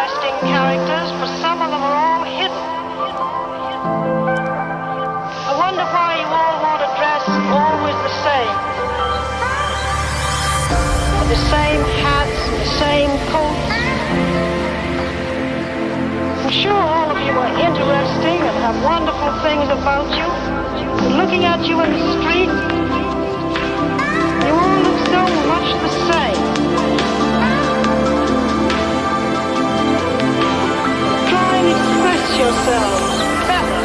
interesting characters, but some of them are all hidden. I wonder why you all want to dress always the same. With the same hats, the same coats. I'm sure all of you are interesting and have wonderful things about you. But looking at you in the street, you all look so much the same. Try and express yourselves better.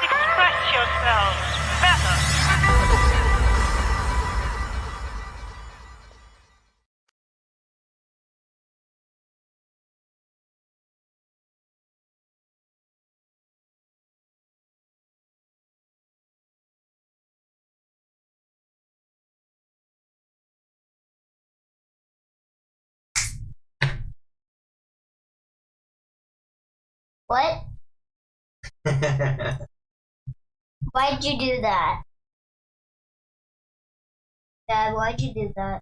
Express yourselves better. What? Why'd you do that? Dad, why'd you do that?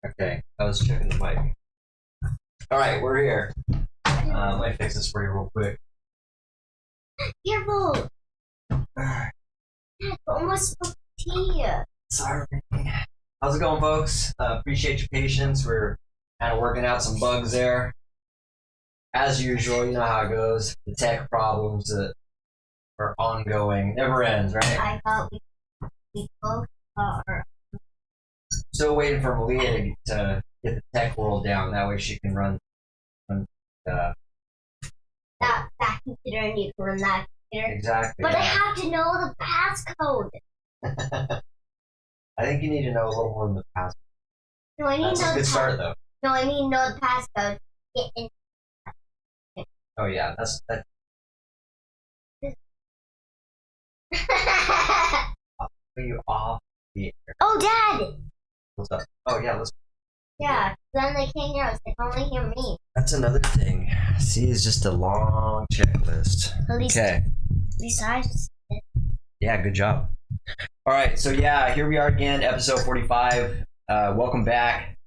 Okay, I was checking the mic. Alright, we're here. Let me fix this for you real quick. Careful! Dad, almost spoke tea. Sorry. How's it going, folks? Appreciate your patience. We're kind of working out some bugs there. As usual, you know how it goes. The tech problems that are ongoing. Never ends, right? I thought we both are. Still waiting for Malia to get the tech world down. That way she can run that computer and you can run that computer. exactly. But I yeah. have to know the passcode. I think you need to know a little more than the past. No, I need That's to know a good start, though. No, I need to know the passcode. Get in. Oh yeah, that's that. Put you off the air. Oh, Dad! What's up? Oh yeah, let's. Yeah, then they can't hear us. They can only hear me. That's another thing. C is just a long checklist. At least, Okay. Besides, Yeah, good job. All right, so yeah, here we are again, episode 45. Welcome back.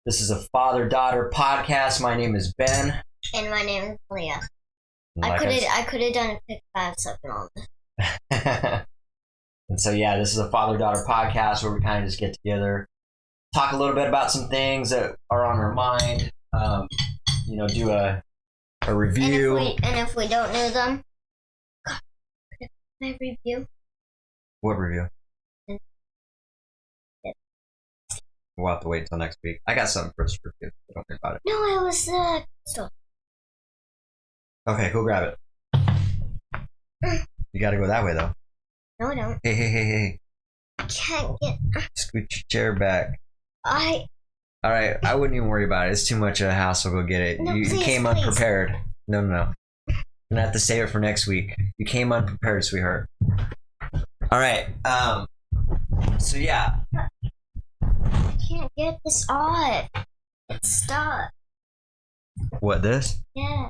This is a father-daughter podcast. My name is Ben. and my name is Leah. Like I could have done a quick 5-second on this. And so yeah, this is a father-daughter podcast where we kind of just get together, talk a little bit about some things that are on our mind. Do a review. And if we don't know them, my review. What review? Yeah. We'll have to wait until next week. I got something for us to review. So don't worry about it. No, I was still. Okay, go grab it. You got to go that way though. No, I don't. Hey. I can't get. Scoot your chair back. I. All right, I wouldn't even worry about it. It's too much of a hassle. Go get it. No, You please, came please. unprepared. No. You're gonna have to save it for next week. You came unprepared, sweetheart. All right. So yeah. I can't get this off. It's stuck. What, this? Yeah,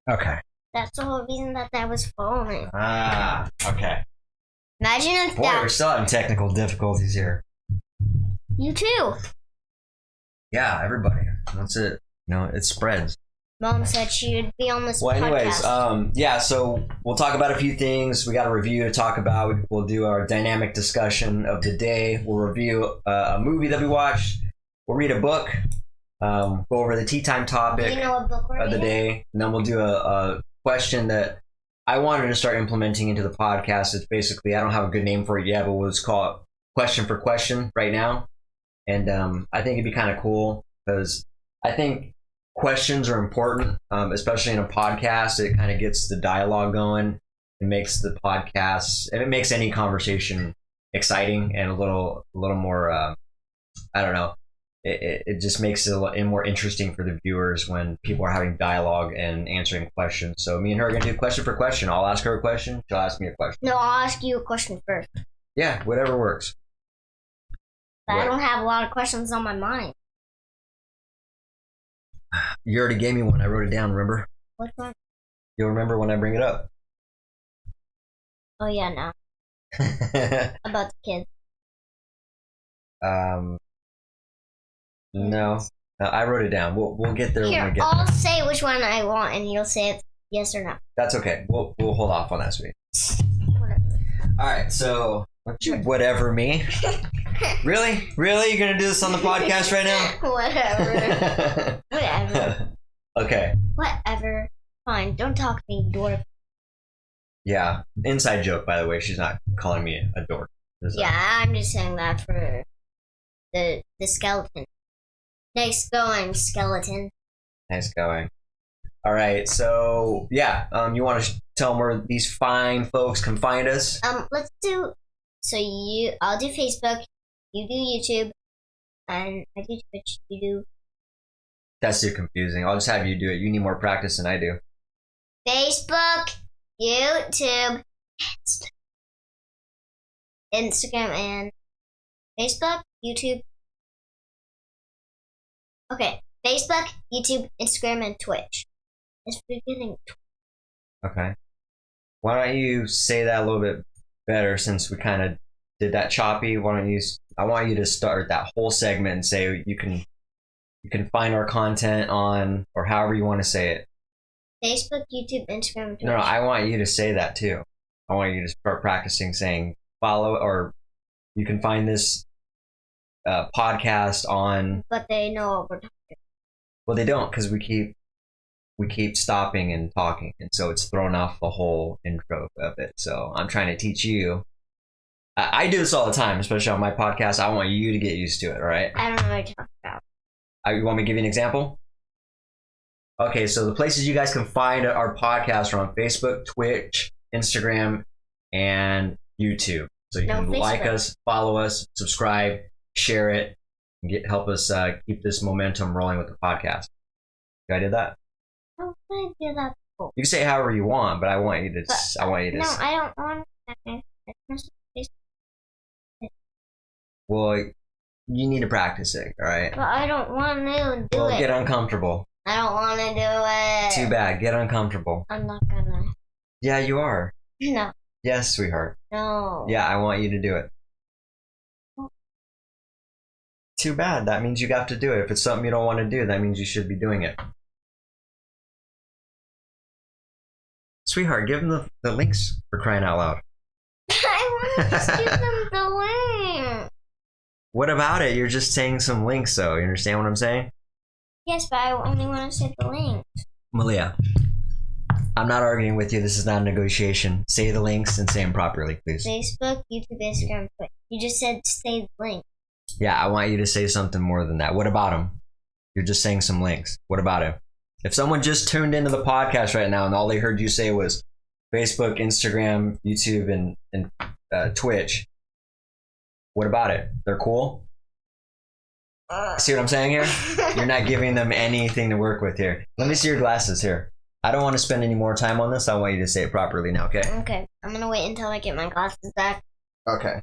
Okay. that's the whole reason that was falling. Okay. Imagine if Boy, we're still having technical difficulties here. You too. Yeah, everybody. That's it. It spreads. Mom said she would be on this Well, anyways, podcast. yeah, so we'll talk about a few things. We got a review to talk about. We'll do our dynamic discussion of the day. We'll review a movie that we watched. We'll read a book. Go over the tea time topic Do you know what book we're of the reading? day. And then we'll do a question that I wanted to start implementing into the podcast. It's basically, I don't have a good name for it yet, but we'll just call it question for question right now. And I think it'd be kind of cool because I think questions are important, especially in a podcast. It kind of gets the dialogue going. It makes the podcast, and it makes any conversation exciting and a little more. I don't know. It just makes it a lot more interesting for the viewers when people are having dialogue and answering questions. So me and her are gonna do question for question. I'll ask her a question. She'll ask me a question. No, I'll ask you a question first. Yeah, whatever works. But I What? don't have a lot of questions on my mind. You already gave me one. I wrote it down. Remember? Which one? You'll remember when I bring it up. Oh yeah, no. About the kids. No, I wrote it down. We'll get there when Here, we get I'll there. say which one I want, and you'll say it's yes or no. That's okay. We'll hold off on that, sweet. Whatever. All right. So whatever me. Really? You're gonna do this on the podcast right Whatever. now? Whatever. Okay. Whatever. Fine. Don't talk to me, dork. Yeah. Inside joke, by the way. She's not calling me a dork. Yeah, I'm just saying that for the skeleton. Nice going, skeleton. Nice going. All right. So yeah. You want to tell them where these fine folks can find us? Let's do. So I'll do Facebook. You do YouTube, and I do Twitch. You do That's too confusing. I'll just have you do it. You need more practice than I do. Facebook, YouTube, Instagram, and Facebook, YouTube. Okay, Facebook, YouTube, Instagram, and Twitch. It's beginning. Okay. Why don't you say that a little bit better since we kind of did that choppy? Why don't you? I want you to start that whole segment and say you can find our content on, or however you want to say it. Facebook, YouTube, Instagram, and Twitch. No, I want you to say that too. I want you to start practicing saying follow, or you can find this podcast on. But they know what we're talking about. Well, they don't, because we keep stopping and talking, and so it's thrown off the whole intro of it. So I'm trying to teach you. I do this all the time, especially on my podcast. I want you to get used to it. All right. I don't know what you're talking about. You want me to give you an example? Okay, so the places you guys can find our podcast are on Facebook, Twitch, Instagram, and YouTube. So you No, can like Facebook. us, follow us, subscribe, share it, and help us keep this momentum rolling with the podcast. I did that. I don't want to do that. You can say however you want, but I want you to. But- I want you to. No, I don't want to. Well, you need to practice it. All right. But I don't want to do Well, it. get uncomfortable. I don't want to do it. Too bad. Get uncomfortable. I'm not gonna. Yeah, you are. No. Yes, sweetheart. No. Yeah, I want you to do it. Too bad. That means you have to do it. If it's something you don't want to do, that means you should be doing it. Sweetheart, give them the links for crying out loud. I want to just give them the link. What about it? You're just saying some links, though. You understand what I'm saying? Yes, but I only want to say the link. Malia, I'm not arguing with you. This is not a negotiation. Say the links and say them properly, please. Facebook, YouTube, Instagram, Twitch. You just said say the link. Yeah, I want you to say something more than that. What about them? You're just saying some links. What about it? If someone just tuned into the podcast right now and all they heard you say was Facebook, Instagram, YouTube, and Twitch, what about it? They're cool? See what I'm saying here? You're not giving them anything to work with here. Let me see your glasses here. I don't want to spend any more time on this. I want you to say it properly now, okay? Okay, I'm gonna wait until I get my glasses back. Okay.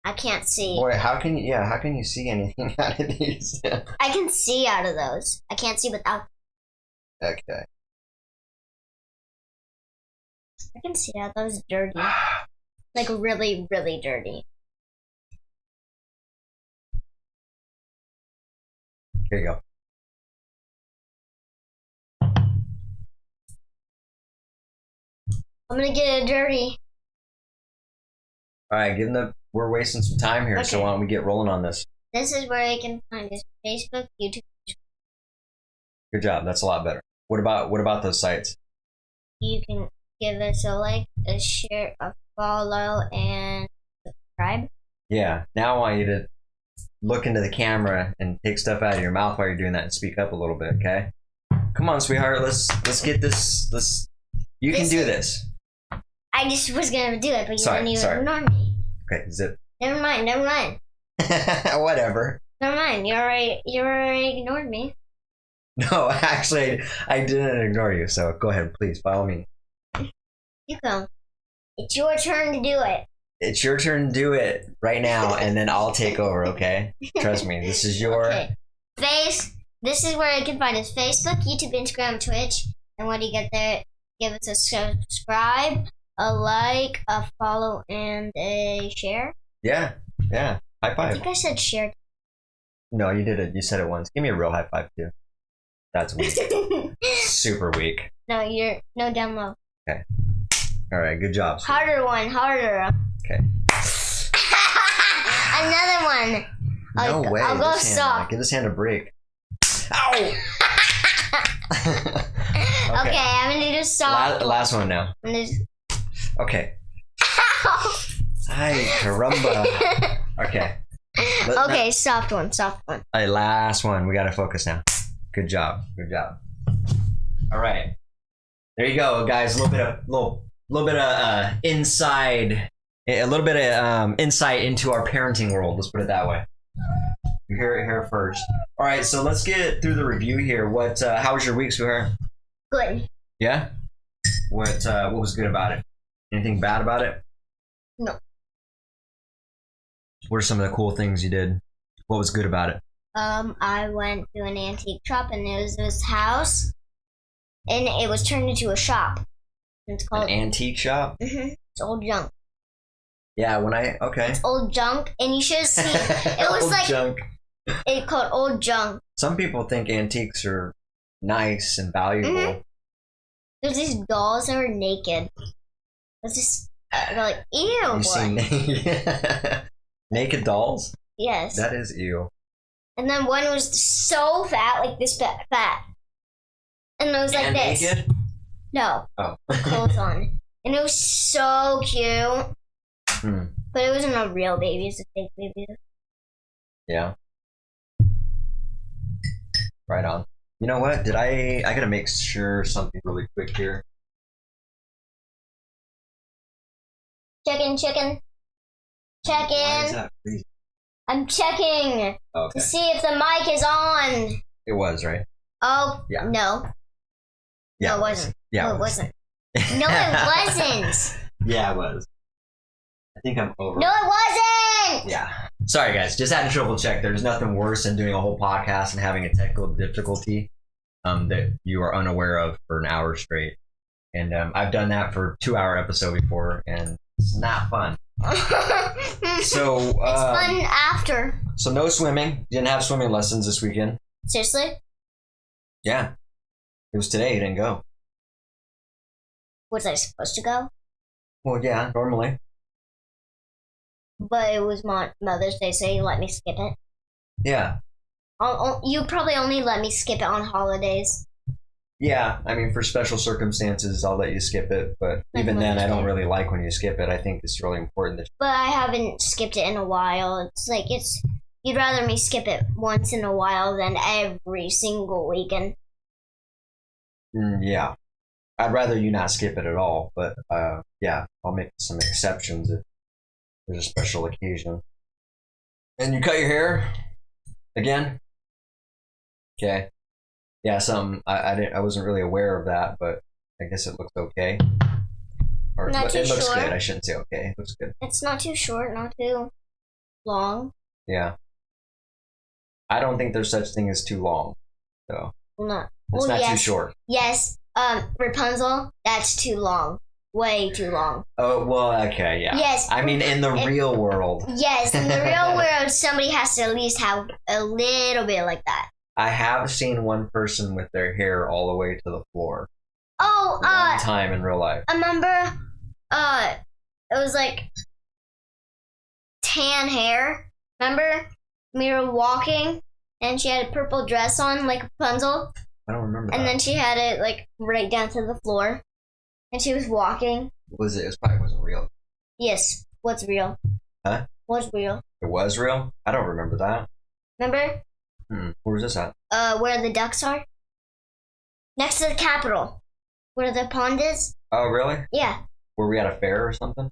I can't see. Boy, how can you see anything out of these? I can see out of those. I can't see without. Okay. I can see out of those dirty. Like really, really dirty. Here you go. I'm gonna get it dirty. All right, we're wasting some time here, so Okay. why don't we get rolling on this? This is where I can find this: Facebook, YouTube. Good job. That's a lot better. What about those sites? You can give us a like, a share, a follow, and subscribe. Yeah. Now I want you to look into the camera and take stuff out of your mouth while you're doing that and speak up a little bit, okay? Come on, sweetheart. Let's get this. You can do this. I just was gonna do it, but you didn't even Sorry. ignore me. Okay. Zip. Never mind. Whatever. Never mind. You already ignored me. No, actually, I didn't ignore you. So go ahead, please, by all means. You go. It's your turn to do it. It's your turn to do it right now, and then I'll take over. Okay? Trust me. This is your. Okay. This is where you can find us: Facebook, YouTube, Instagram, Twitch. And when you get there, give us a subscribe, a like, a follow, and a share. Yeah. High I five. think I said share. No, you did it. You said it once. Give me a real high five too. That's weak. Super weak. No, down low. All right. Good job. sweetie. Harder one, harder. Okay. Another one. No way. I'll go This hand- soft. Give this hand a break. Ow! Okay, I'm gonna do soft. Last one now. I'm gonna do- Okay. Ay, caramba. Okay. Okay, soft one. All right, last one. We got to focus now. Good job. All right. There you go, guys. A little bit of insight into our parenting world. Let's put it that way. You hear it here first. All right, so let's get through the review here. How was your week, sweetheart? Good. Yeah. What was good about it? Anything bad about it? No. What are some of the cool things you did? What was good about it? I went to an antique shop and it was this house, and it was turned into a shop. It's An called. antique shop? It's old junk. Yeah. It's old junk, and you should have seen. It was Old like junk. it called old junk. Some people think antiques are nice and valuable. Mhm. There's these dolls that were naked. It's just they're like ew. You Boy. see naked dolls? Yes. That is ew. And then one was so fat, like this fat. And it was like And this. naked? No, Oh. clothes on. And it was so cute. Hmm. But it wasn't a real baby, it's a fake baby. Yeah. Right on. You know what? I gotta make sure something really quick here. Chicken. Why is Checking. that freezing? I'm checking Okay. to see if the mic is on. It was, right? Oh, Yeah. no. Yeah. No, it wasn't. Yeah. No, it wasn't. No, it wasn't. Yeah, it was. I think I'm over. No, it wasn't. Yeah. Sorry, guys. Just had to triple check. There's nothing worse than doing a whole podcast and having a technical difficulty that you are unaware of for an hour straight. And I've done that for a 2-hour episode before, and it's not fun. So It's fun after. So no swimming. You didn't have swimming lessons this weekend. Seriously? Yeah. It was today. You didn't go. Was I supposed to go? Well, yeah, normally. But it was Mother's Day, so you let me skip it. Yeah. You probably only let me skip it on holidays. Yeah, I mean, for special circumstances, I'll let you skip it. But even then, I don't really like when you skip it. I think it's really important that. But I haven't skipped it in a while. It's like you'd rather me skip it once in a while than every single weekend. Yeah. I'd rather you not skip it at all. But yeah, I'll make some exceptions if there's a special occasion. And you cut your hair again? Okay. Yeah, I wasn't really aware of that, but I guess it looks okay. Or Not too it looks short. good. I shouldn't say okay. It looks good. It's not too short, not too long. Yeah. I don't think there's such thing as too long. So No. it's Well, not too yes. short. Yes. Rapunzel, that's too long. Way too long. Oh, well, okay, yeah. Yes. I mean, in the real world. Yes, in the real world, somebody has to at least have a little bit like that. I have seen one person with their hair all the way to the floor. Oh, One time in real life. I remember, it was like tan hair. Remember? We were walking, and she had a purple dress on, like Rapunzel, I don't remember that. and then she had it like right down to the floor, and she was walking. Was it? It probably wasn't real. Yes, what's real? Huh? What's real? It was real? I don't remember that. Remember? Where was this at? Where the ducks are? Next to the Capitol. Where the pond is? Oh, really? Yeah. Were we at a fair or something?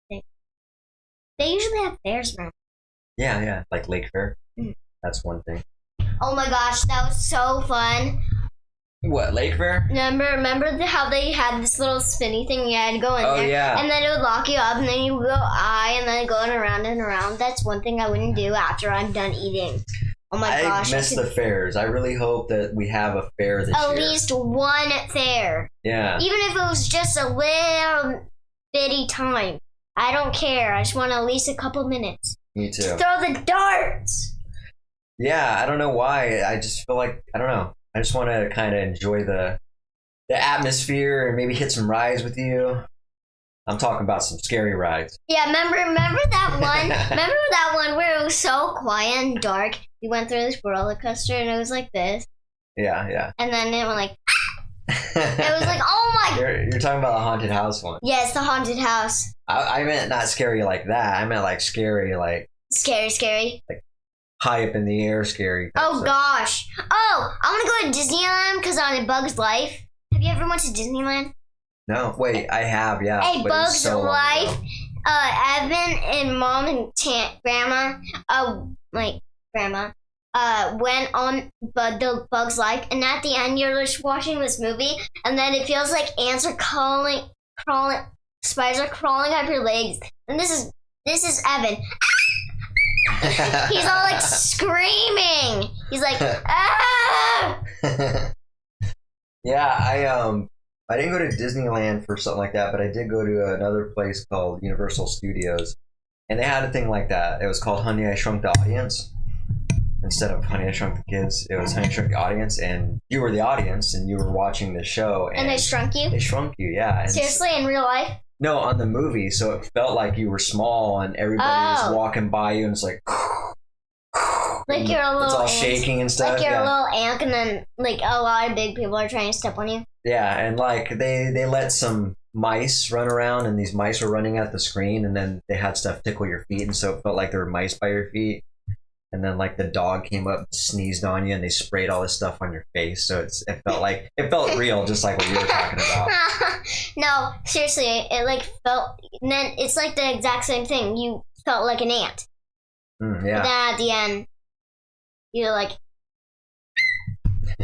They usually have fairs, man. Yeah. Like Lake Fair. Mhm. That's one thing. Oh my gosh, that was so fun. What, Lake Fair? Remember how they had this little spinny thing you had to go in Oh, there? yeah. And then it would lock you up, and then you would go and then going around and around. That's one thing I wouldn't do after I'm done eating. Oh my gosh. I miss the fairs. I really hope that we have a fair this At year. least one fair. Yeah. Even if it was just a little bitty time. I don't care. I just want at least a couple minutes. Me too. Throw the darts! Yeah, I don't know why. I just feel like, I don't know. I just want to kind of enjoy the atmosphere and maybe hit some rides with you. I'm talking about some scary rides. Yeah, remember that one? Remember that one where it was so quiet and dark? We went through this roller coaster and it was like this. Yeah. And then it went like, it was like, oh my. You're talking about the haunted house one. Yes, the haunted house. I meant not scary like that. I meant like scary, like Scary. high up in the air scary. type Oh stuff. gosh. Oh, I want to go to Disneyland because on A Bug's Life. Have you ever went to Disneyland? No, wait, I have, yeah. A but it was Bug's so long Life. ago. Evan and mom and grandma, went on the Bug's Life, and at the end you're just watching this movie, and then it feels like ants are crawling, spiders are crawling up your legs, and this is Evan. He's all like screaming. He's like, ah! Yeah, I didn't go to Disneyland for something like that, but I did go to another place called Universal Studios, and they had a thing like that. It was called Honey, I Shrunk the Audience. Instead of Honey, I Shrunk the Kids, it was Honey, I Shrunk the Audience, and you were the audience, and you were watching the show. And they shrunk you? They shrunk you, yeah. And Seriously, in real life? no, on the movie, so it felt like you were small, and everybody was walking by you, and it's like... Like you're a little it's all ant. shaking and stuff. Like you're yeah. a little ant, and then like a lot of big people are trying to step on you. Yeah, and like they let some mice run around, and these mice were running at the screen, and then they had stuff tickle your feet, and so it felt like there were mice by your feet. And then like the dog came up, sneezed on you, and they sprayed all this stuff on your face. So it felt real, just like what you were talking about. No, seriously, it like felt. And then it's like the exact same thing. You felt like an ant. Yeah. But then at the end, you're like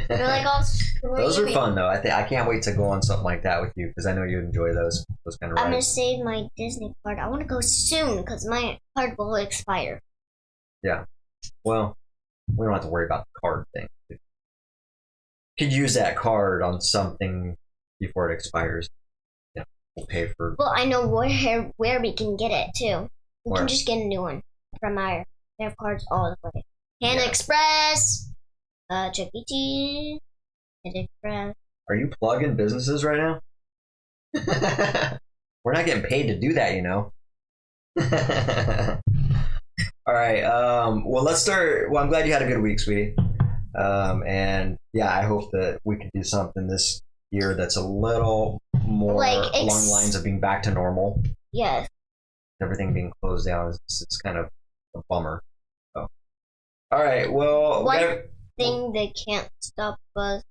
all screaming. Those are fun though. I can't wait to go on something like that with you because I know you enjoy those kind of rides. I'm gonna save my Disney card. I want to go soon because my card will expire. Yeah. Well, we don't have to worry about the card thing. You could use that card on something before it expires. Yeah, we'll pay for. Well, I know where we can get it too. We Where? can just get a new one from Meyer. They have cards all the way. Panda Yeah. Express, Chuck E. Cheese, Panda Express. Are you plugging businesses right now? We're not getting paid to do that, you know. All right. Well, let's start. Well, I'm glad you had a good week, sweetie. And yeah, I hope that we can do something this year that's a little more Like along the lines of being back to normal. Yes. Everything being closed down is kind of a bummer. So. All right. Well, One thing that can't stop us.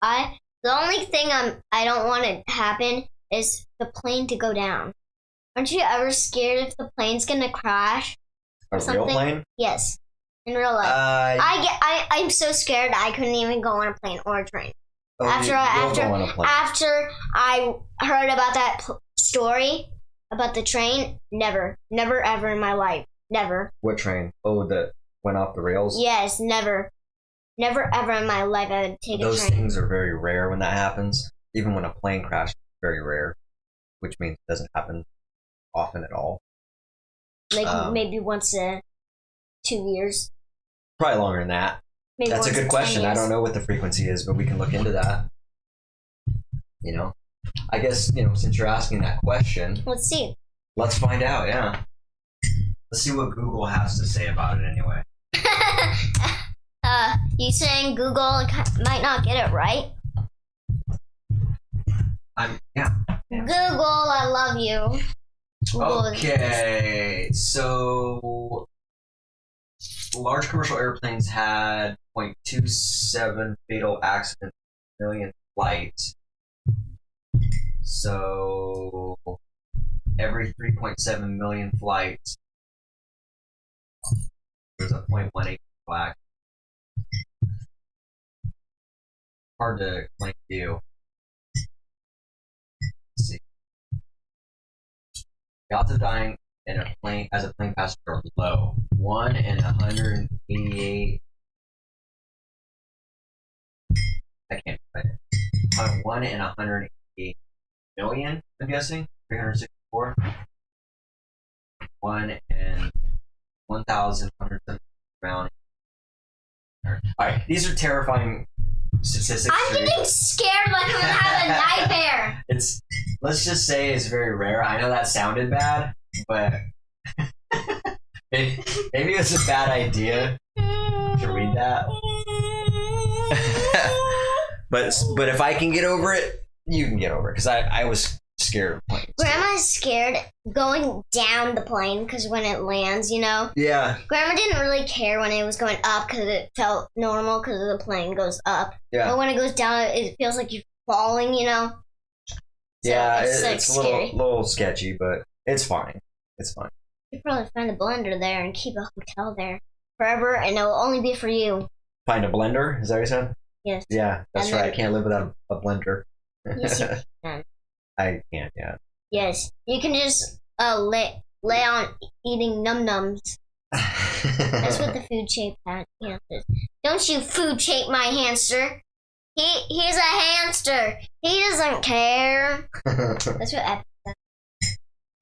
The only thing I don't want to happen is the plane to go down. Aren't you ever scared if the plane's gonna crash? a real something? plane. Yes. In real life. I'm so scared I couldn't even go on a plane or a train. Oh, After you'll go on a plane. I heard about that story about the train, never ever in my life, never. What train? Oh, that went off the rails. Yes, never ever in my life I would take Those a train. things are very rare when that happens. Even when a plane crashes, it's very rare, which means it doesn't happen often at all. Like maybe once 2 years. Probably longer than that. Maybe That's a once good in 10 question. I years. don't know what the frequency is, but we can look into that. You know, I guess, since you're asking that question, Let's see. let's find out. Yeah. Let's see what Google has to say about it anyway. You saying Google might not get it right? Yeah. Google, I love you. Google is- Okay, so large commercial airplanes had 0.27 fatal accidents per million flights. So every 3.7 million flights, there's a 0.18 flag. Hard to explain to you. Let's see. The odds of dying in a plane as a plane passenger are low. 1 in 188. I can't say it. 1 in 188 million, I'm guessing. 364. 1 in 1,170 round. Alright, these are terrifying statistics. I'm getting scared like I'm gonna have a nightmare. Let's just say it's very rare. I know that sounded bad, but maybe it was a bad idea to read that. but if I can get over it, you can get over it, because I was scared of planes. Grandma's scared going down the plane because when it lands, Yeah, Grandma didn't really care when it was going up because it felt normal because the plane goes up. yeah. But when it goes down, it feels like you're falling, So Yeah, it's, it's a scary. little sketchy, but it's fine. It's fine. You could probably find a blender there and keep a hotel there forever, and it'll only be for you. Find a blender? Is that what you said? Yes. Yeah, that's And right. then- I can't live without a blender. Yes, you can. I can't, yeah. Yes, you can just lay on eating num nums. That's what the food shape hamster is. Don't you food shape my hamster? He's a hamster. He doesn't care. That's what Epic said.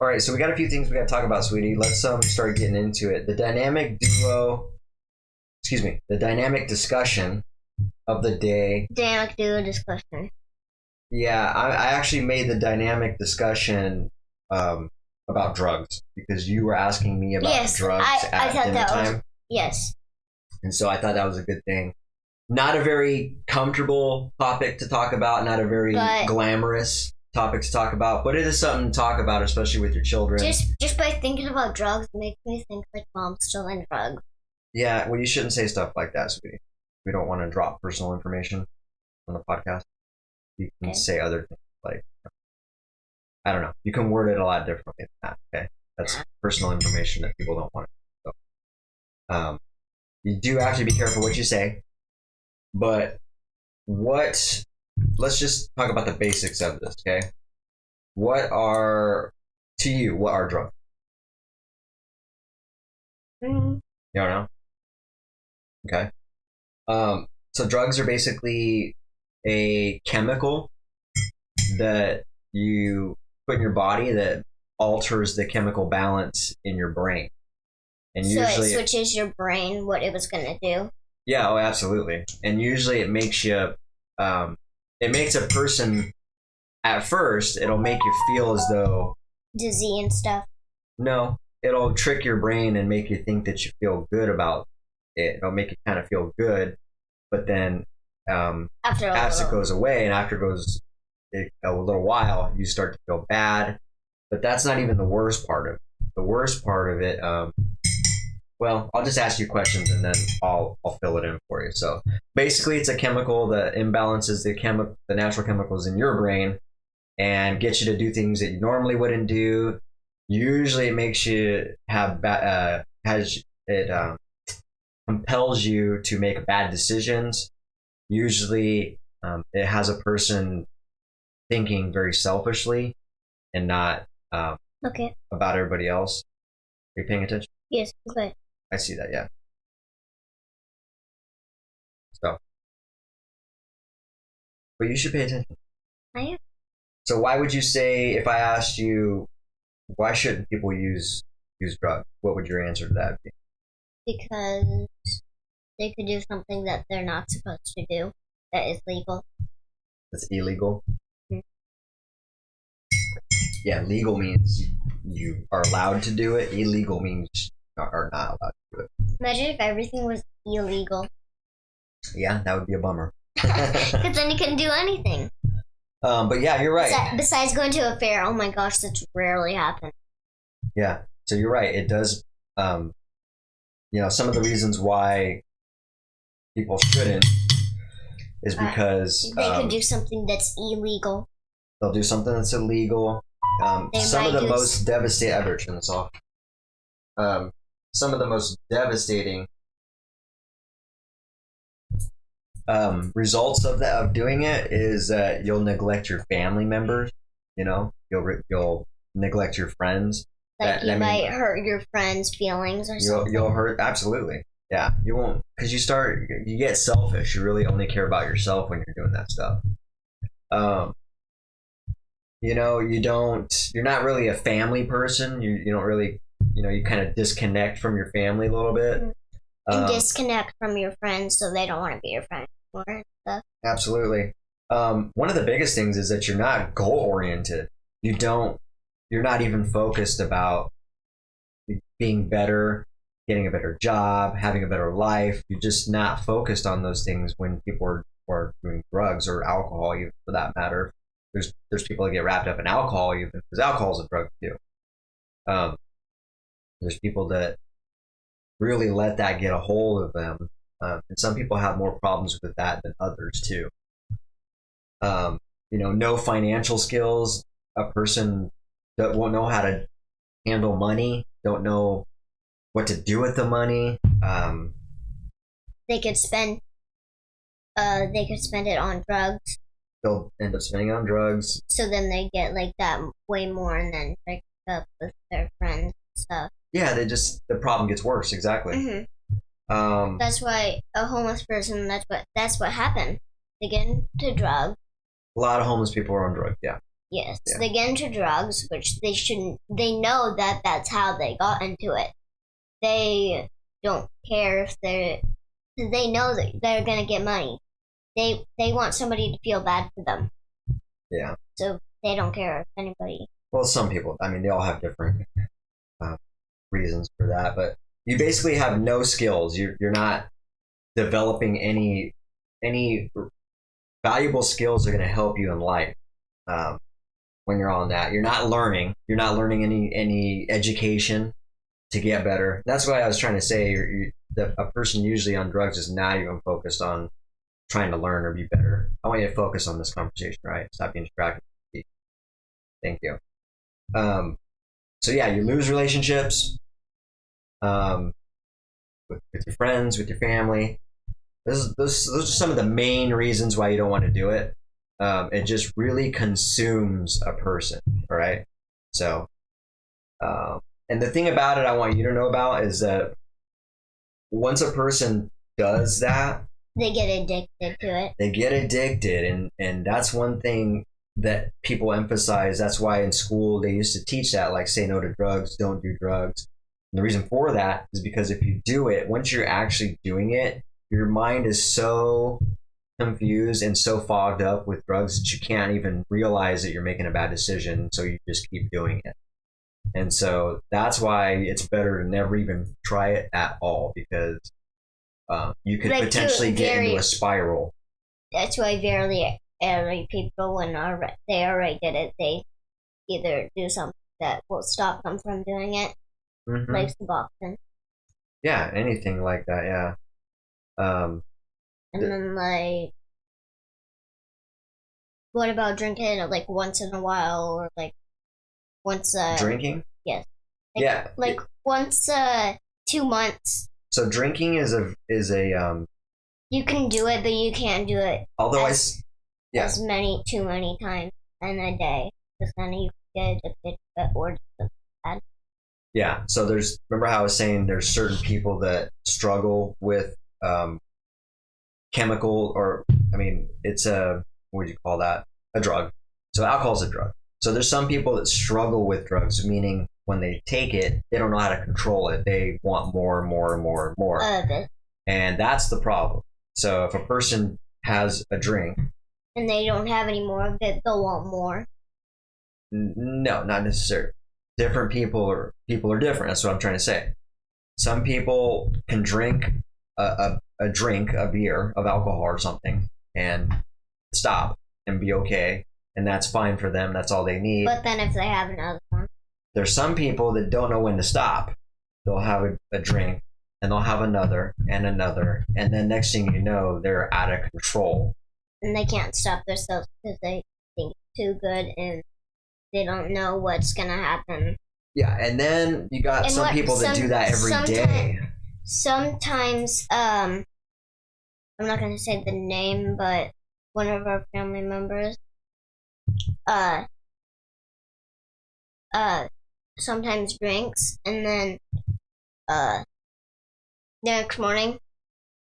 All right, so we got a few things we got to talk about, sweetie. Let's start getting into it. The dynamic discussion of the day. Dynamic duo discussion. Yeah, I actually made the dynamic discussion about drugs because you were asking me about Yes, drugs I at thought dinner that was- time. Yes. And so I thought that was a good thing. Not a very comfortable topic to talk about, not a very But- glamorous topic to talk about, but it is something to talk about, especially with your children. Just by thinking about drugs makes me think like mom's selling drugs. Yeah, well, you shouldn't say stuff like that, sweetie. We don't want to drop personal information on the podcast. You can Okay. say other things like, I don't know. You can word it a lot differently than that, okay? That's personal information that people don't want to know. So, you do have to be careful what you say, but let's just talk about the basics of this, okay? To you, what are drugs? Mm, You don't know? Okay. So drugs are basically a chemical that you put in your body that alters the chemical balance in your brain. And so usually it switches your brain what it was gonna do. yeah, oh absolutely. And usually it makes you it makes a person at first it'll make you feel as though Dizzy and stuff. no, it'll trick your brain and make you think that you feel good about it. It'll make you kind of feel good, but then After a as it little. goes away and after it goes a little while, you start to feel bad. But that's not even the worst part of it. The worst part of it, well, I'll just ask you questions and then I'll fill it in for you. So basically, it's a chemical that imbalances the natural chemicals in your brain and gets you to do things that you normally wouldn't do. Usually, it makes you compels you to make bad decisions. Usually, it has a person thinking very selfishly and not Okay. about everybody else. Are you paying attention? Yes. Okay. I see that, yeah. So, but you should pay attention. I am. So, why would you say, if I asked you, why shouldn't people use drugs? What would your answer to that be? Because they could do something that they're not supposed to do that is legal. That's illegal. Mhm. Yeah, legal means you are allowed to do it. Illegal means you are not allowed to do it. Imagine if everything was illegal. Yeah, that would be a bummer. Because then you couldn't do anything. But yeah, you're right. Besides going to a fair, oh my gosh, that's rarely happens. Yeah, so you're right. It does. Some of the reasons why people shouldn't is because They could do something that's illegal. they'll do something that's illegal. They Some of might the do most devastating. I better turn this off. Some of the most devastating results of doing it is that you'll neglect your family members. You'll neglect your friends. Like you might hurt your friends' feelings or something. You'll hurt, absolutely. Yeah, you won't, because you get selfish. You really only care about yourself when you're doing that stuff. You're not really a family person. You don't really, you kind of disconnect from your family a little bit. And disconnect from your friends so they don't want to be your friend anymore and stuff. Absolutely. One of the biggest things is that you're not goal oriented. You're not even focused about being better, getting a better job, having a better life. You're just not focused on those things when people are doing drugs or alcohol, even for that matter. There's people that get wrapped up in alcohol, even because alcohol is a drug too. There's people that really let that get a hold of them, and some people have more problems with that than others too. No financial skills. A person that won't know how to handle money, don't know what to do with the money. They could spend it on drugs. They'll end up spending it on drugs. So then they get like that way more and then break up with their friends and stuff. Yeah, the problem gets worse. Exactly. Mm-hmm. That's why a homeless person. That's what happened. They get into drugs. A lot of homeless people are on drugs. Yeah. Yes, yeah. They get into drugs, which they shouldn't. They know that that's how they got into it. They don't care if they know that they're gonna get money. They want somebody to feel bad for them. Yeah. So they don't care if anybody. Well, some people. I mean, they all have different reasons for that, but you basically have no skills. You're not developing any valuable skills that are going to help you in life. When you're on that, you're not learning any education to get better. That's why I was trying to say a person usually on drugs is not even focused on trying to learn or be better. I want you to focus on this conversation, right? Stop being distracted. Thank you. So yeah, you lose relationships with your friends, with your family. Those are some of the main reasons why you don't want to do it. It just really consumes a person, all right? So, and the thing about it I want you to know about is that once a person does that, they get addicted to it. They get addicted, and that's one thing that people emphasize. That's why in school they used to teach that, like, say no to drugs, don't do drugs. And the reason for that is because if you do it, once you're actually doing it, your mind is so confused and so fogged up with drugs that you can't even realize that you're making a bad decision, so you just keep doing it. And so that's why it's better to never even try it at all, because you could potentially get into a spiral. That's why every people, when they already did it, they either do something that will stop them from doing it, like Suboxone. Yeah, anything like that, yeah. And then, like, what about drinking it, like, once in a while, or, like, once, drinking? Yes. Yeah. Like, once, 2 months. So drinking is a you can do it, but you can't do it too many times in a day, because then you get addicted to it or just bad. Yeah, so remember how I was saying there's certain people that struggle with chemical, or it's what would you call that? A drug. So alcohol is a drug. So there's some people that struggle with drugs, meaning when they take it, they don't know how to control it. They want more and more and more and more. And that's the problem. So if a person has a drink, and they don't have any more of it, they'll want more. no, not necessarily. Different people are different. That's what I'm trying to say. Some people can drink a drink, a beer of alcohol or something, and stop and be okay, and that's fine for them. That's all they need. But then if they have another one, There's some people that don't know when to stop. They'll have a drink, and they'll have another, and then next thing you know, they're out of control. and they can't stop themselves because they think it's too good and they don't know what's gonna happen. Yeah, and then you got some people that do that every day. Sometimes, I'm not gonna say the name, but one of our family members, sometimes drinks, and then, the next morning,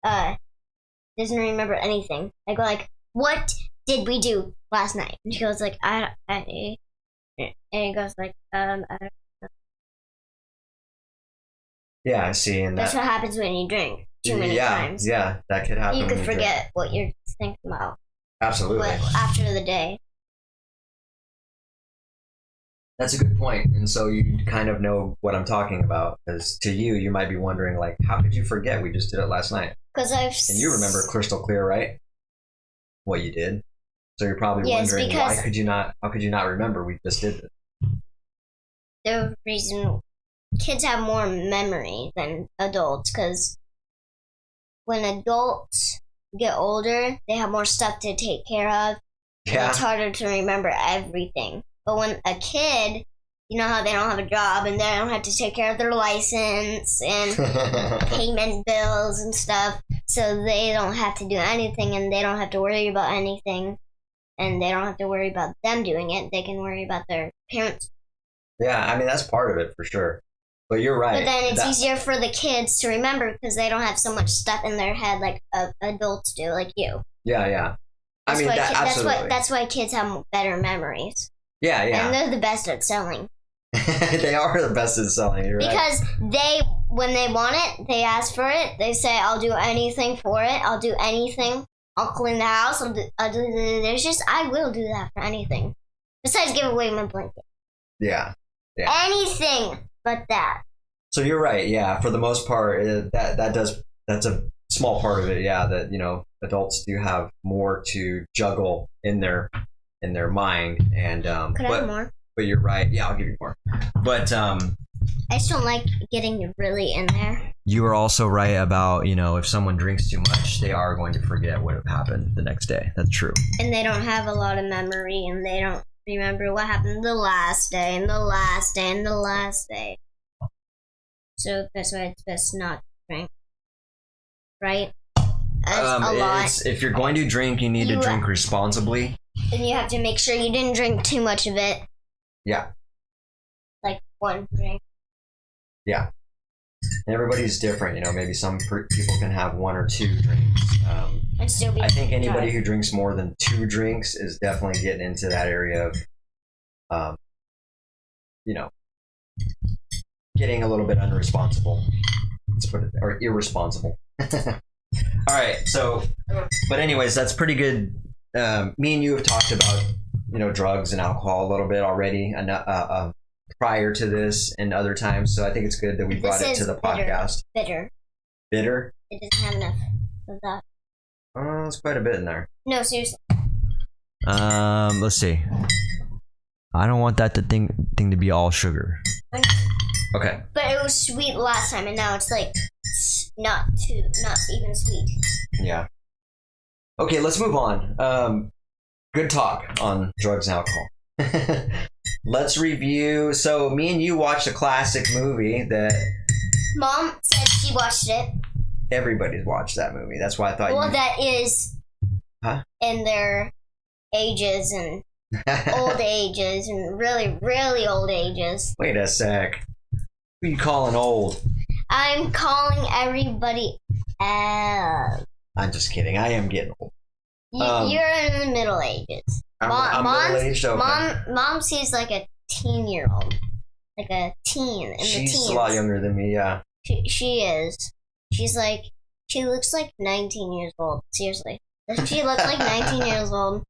doesn't remember anything. I go like, "What did we do last night?" And she goes like, and he goes like, I don't know. Yeah, I see. And That's what happens when you drink too many times. Yeah, that could happen. You when could drink. forget what you're thinking about. Absolutely. After the day. That's a good point. And so you kind of know what I'm talking about. Because to you, you might be wondering, like, how could you forget? We just did it last night. Because And you remember crystal clear, right? What you did. So you're probably wondering, how could you not remember? We just did this. The reason kids have more memory than adults, because when adults get older, they have more stuff to take care of. Yeah. It's harder to remember everything. But when a kid, you know how they don't have a job and they don't have to take care of their license and payment bills and stuff, so they don't have to do anything and they don't have to worry about anything, and they don't have to worry about them doing it. They can worry about their parents. Yeah, I mean, that's part of it for sure. But you're right. But then it's easier for the kids to remember because they don't have so much stuff in their head like adults do, like you. Yeah, yeah. Absolutely. That's why kids have better memories. Yeah, yeah. And they're the best at selling. They are the best at selling. You're because when they want it, they ask for it. They say, "I'll do anything for it. I'll do anything. I'll clean the house. I'll do the dishes. I will do that for anything. Besides, give away my blanket. Yeah. Anything but that." So you're right. Yeah, for the most part, that's a small part of it. Yeah, that adults do have more to juggle in their mind, and Could I have more? But you're right. Yeah, I'll give you more. But I just don't like getting really in there. You are also right about, if someone drinks too much, they are going to forget what happened the next day. That's true. And they don't have a lot of memory, and they don't remember what happened the last day, and the last day, and the last day. So that's why it's best not to drink. Right? That's a lot. If you're going to drink, you need to drink responsibly. And you have to make sure you didn't drink too much of it. Yeah. Like one drink. Yeah. And everybody's different, maybe some people can have one or two drinks. And still be I think anybody who drinks more than 2 drinks is definitely getting into that area of, getting a little bit unresponsible. Let's put it there, or irresponsible. All right. So, but anyways, that's pretty good. Me and you have talked about, drugs and alcohol a little bit already, prior to this and other times. So I think it's good that we brought it to the podcast. Bitter. Bitter? It doesn't have enough of that. Oh, there's quite a bit in there. No, seriously. Let's see. I don't want that thing to be all sugar. Okay. But it was sweet last time, and now it's like not even sweet. Yeah. Okay, let's move on. Good talk on drugs and alcohol. Let's review. So me and you watched a classic movie that Mom said she watched it. Everybody's watched that movie. That's why I thought that is in their ages and old ages and really, really old ages. Wait a sec. Who are you calling old? I'm calling everybody else. I'm just kidding. I am getting old. You're in the middle ages. I'm middle-aged, okay. Mom sees like a teen-year-old. Like a teen in the teens. She's a lot younger than me, yeah. She is. She's like She looks like 19 years old. Seriously. Does she look like 19 years old?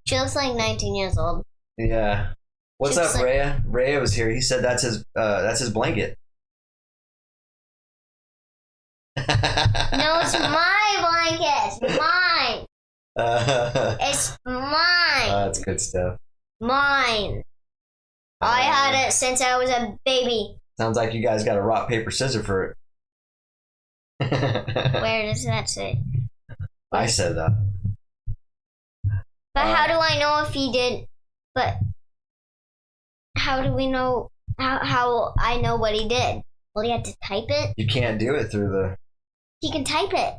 She looks like 19 years old. Yeah. What's She up, looks like- Rhea? Rhea was here. He said that's his blanket. No, it's my blanket. Mine. It's mine. That's good stuff. Mine. I had it since I was a baby. Sounds like you guys got a rock, paper, scissors for it. Where does that say? I said that. But how do I know if he did? But how do we know? How I know what he did? Well, he had to type it. You can't do it through the. He can type it.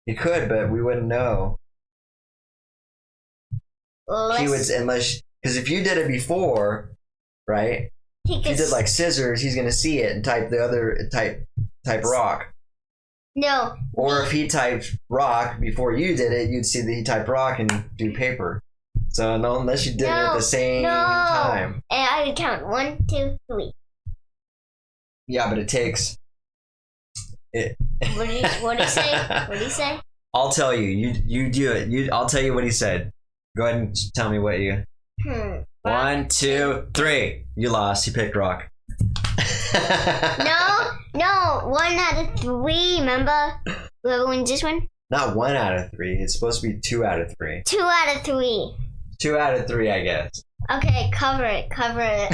You could, but we wouldn't know. He would, unless, because if you did it before, right? If you did like scissors, he's gonna see it and type the other type rock. No. Or if he typed rock before you did it, you'd see that he typed rock and do paper. So no, unless you did it at the same time. And I would count 1, 2, 3. Yeah, but it takes. It. What did he say? What did he say? I'll tell you. You do it. I'll tell you what he said. Go ahead and tell me what you. 1, 2, 3. You lost. You picked rock. No. 1 out of 3. Remember? Whoever wins this one. Not 1 out of 3. It's supposed to be 2 out of 3. 2 out of 3. 2 out of 3, I guess. Okay, cover it. Cover it.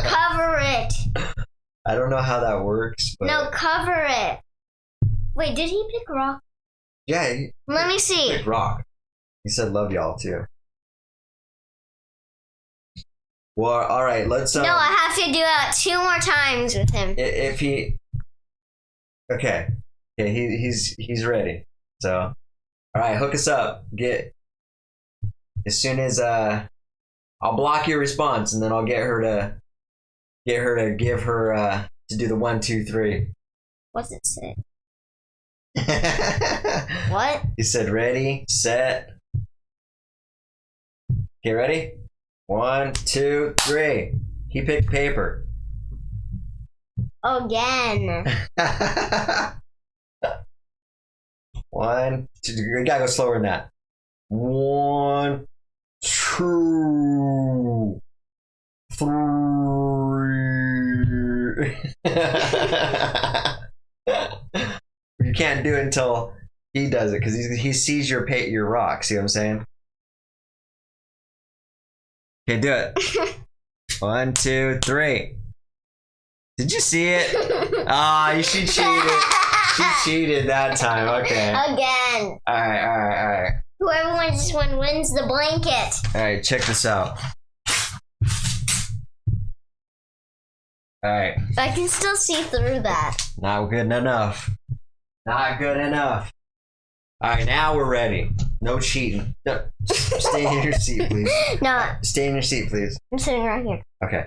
Cover it. I don't know how that works. But No, cover it. Wait, did he pick rock? yeah, Let me see. picked rock. He said love y'all too. Well, all right. Let's. No, I have to do it 2 more times with him. If he. Okay. He's ready. So, all right, hook us up. Get as soon as I'll block your response, and then I'll get her to give her to do the 1, 2, 3. What's it say? What? He said ready, set. Okay, ready? 1, 2, 3. He picked paper. Again. 1, 2. You gotta go slower than that. 1, 2, 3. You can't do it until he does it because he sees your rock. See what I'm saying? Okay, do it. 1, 2, 3. Did you see it? She cheated. She cheated that time. Okay. Again. All right. Whoever wins this one wins the blanket. All right, check this out. All right. I can still see through that. Not good enough. Not good enough. All right, now we're ready. No cheating. No. Stay in your seat, please. No, Stay in your seat, please. I'm sitting right here. Okay.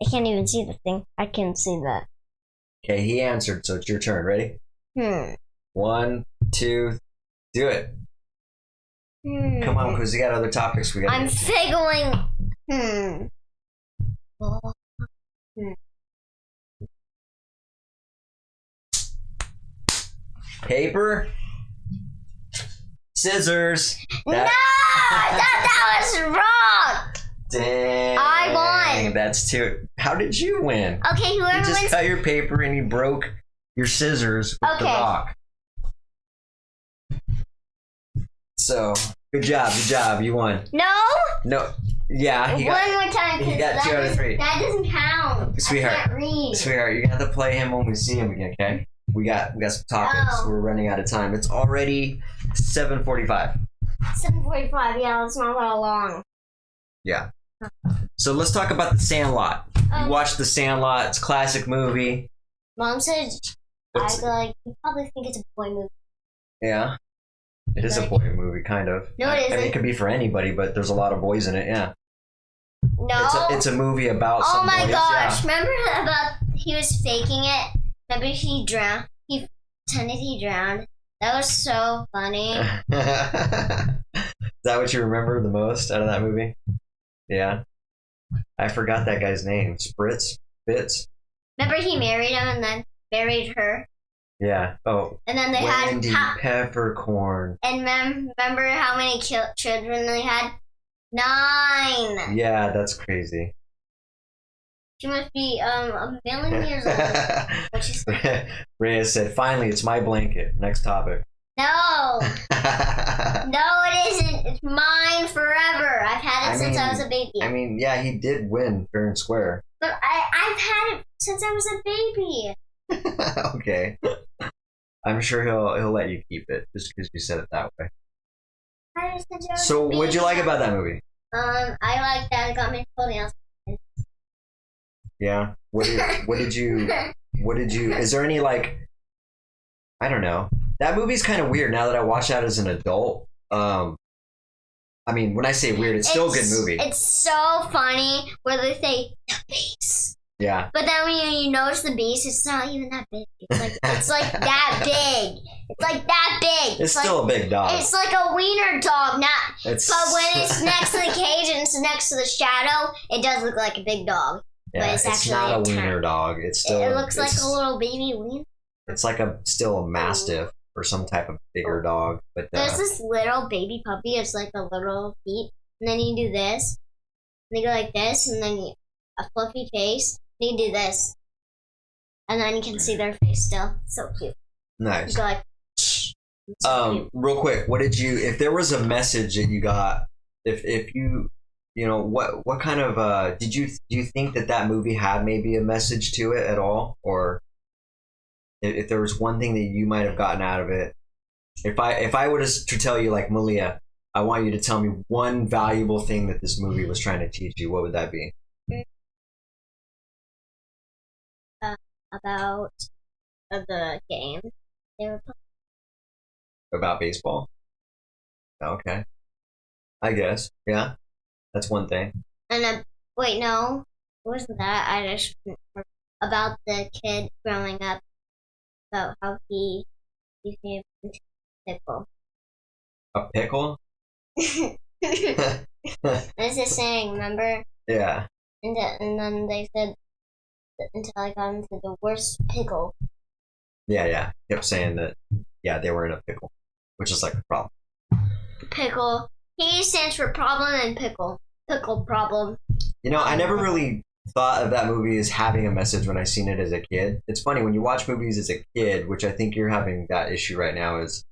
I can't even see the thing. I can see that. Okay, he answered, so it's your turn. Ready? 1, 2, do it. Come on, because we got other topics we got. I'm figuring. Paper, scissors. No, that was wrong. Dang. I won. That's 2. How did you win? Okay, You whoever just wins. cut your paper and you broke your scissors with the Okay. rock. So, good job. You won. No, yeah, you One got, more time, he got because 2 out of 3. that doesn't count. Sweetheart. I can't read. Sweetheart, you're gonna have to play him when we see him again, okay? We got some topics. Oh. We're running out of time. It's already 7:45. 7:45. Yeah, that's not that long. Yeah. So let's talk about The Sandlot. You watched The Sandlot. It's a classic movie. Mom said What's- you probably think it's a boy movie. Yeah. It is a boy movie, kind of. No, it I mean, isn't. it could be for anybody, but there's a lot of boys in it, yeah. No. It's a movie about Oh some my boys, gosh! Remember about he was faking it? Remember he drowned? He pretended he drowned. That was so funny. yeah. Is that what you remember the most out of that movie? Yeah. I forgot that guy's name. Spitz? Remember he married him and then buried her? Yeah. Oh, And then they Wendy had Peppercorn. and remember how many children they had? 9. Yeah, that's crazy. She must be a million years old. What she said? Reyes said, "Finally, it's my blanket." Next topic. No, no, it isn't. It's mine forever. I've had it since I was a baby. I mean, yeah, he did win fair and square. But I've had it since I was a baby. Okay. I'm sure he'll let you keep it just because you said it that way. So, what'd you like about that movie? I like that it got me toenails. Yeah. What did you? Is there any like? I don't know. That movie's kind of weird now that I watch that as an adult. I mean, when I say weird, it's still a good movie. It's so funny where they say the beast. Yeah. But then when you notice the beast, it's not even that big. It's like that big. It's like that big. It's still a big dog. It's like a wiener dog, not. But when it's next to the cage and it's next to the shadow, it does look like a big dog. Yeah, but it's actually not a wiener dog. It's still. It looks like a little baby wiener. It's like still a mastiff or some type of bigger dog. But there's this little baby puppy. It's like a little feet, and then you do this, and you go like this, and then a fluffy face. And you do this, and then you can see their face still. So cute. Nice. You go like. So cute. Real quick, what did you? If there was a message that you got, if you. You know, what kind of do you think that movie had maybe a message to it at all, or if there was one thing that you might have gotten out of it? If I were to tell you, like, Malia, I want you to tell me one valuable thing that this movie was trying to teach you, what would that be? About the game they were playing. About baseball? Okay, I guess, yeah. That's one thing. And wait, no, it wasn't that. I just about the kid growing up, about how he became a pickle. A pickle? There's a saying, remember? Yeah. And then they said until I got into the worst pickle. Yeah. Kept saying that. Yeah, they were in a pickle, which is like a problem. Pickle. P stands for problem and pickle. Pickle problem. You know, I never really thought of that movie as having a message when I seen it as a kid. It's funny, when you watch movies as a kid, which I think you're having that issue right now, is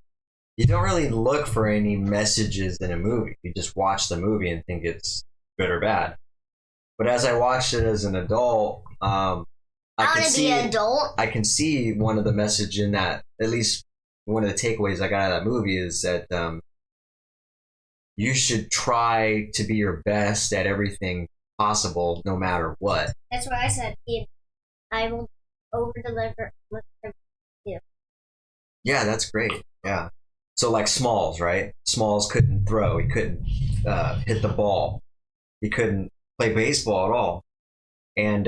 you don't really look for any messages in a movie. You just watch the movie and think it's good or bad. But as I watched it as an adult, I can see one of the message in that, at least one of the takeaways I got out of that movie is that you should try to be your best at everything possible, no matter what. That's what I said. I will over-deliver. Yeah, that's great. Yeah. So like Smalls, right? Smalls couldn't throw. He couldn't hit the ball. He couldn't play baseball at all. And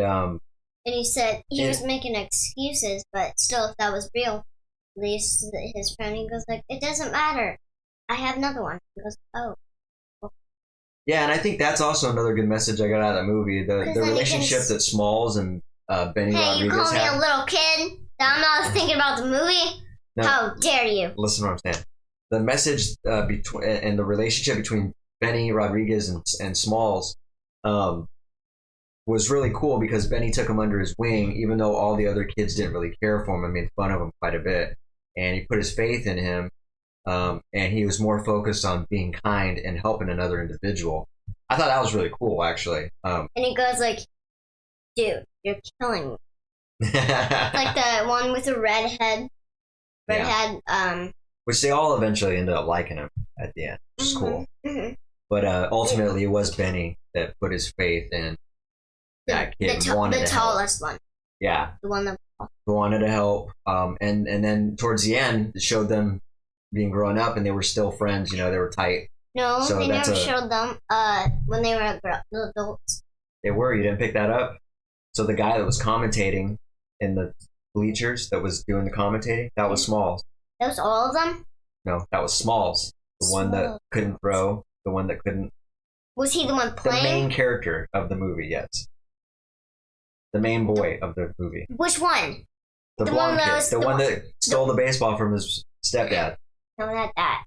he said he was making excuses, but still, if that was real, at least his friend, he goes like, it doesn't matter. I have another one. He goes, oh. Yeah, and I think that's also another good message I got out of that movie. The relationship that Smalls and Benny Rodriguez had. Hey, you call me a little kid? I'm not thinking about the movie? No, how dare you? Listen to what I'm saying. The message between and the relationship between Benny Rodriguez and Smalls was really cool because Benny took him under his wing, even though all the other kids didn't really care for him and made fun of him quite a bit. And he put his faith in him. And he was more focused on being kind and helping another individual. I thought that was really cool, actually. And he goes like, dude, you're killing me. Like the one with the red head. Which they all eventually ended up liking him at the end, which is cool. Mm-hmm. But ultimately, it was Benny that put his faith in that kid. The tallest one. Yeah. The one that wanted to help. And then towards the end, it showed them being grown up and they were still friends, they were tight. No, so they never showed them when they were adults. They were? You didn't pick that up? So the guy that was commentating in the bleachers, that was doing the commentating, that was Smalls. That was all of them? No, that was Smalls. The one that couldn't throw, the one that couldn't... Was he the one playing? The main character of the movie, yes. The main boy of the movie. Which one? The blonde kid. The one that stole the baseball from his stepdad. No, not that.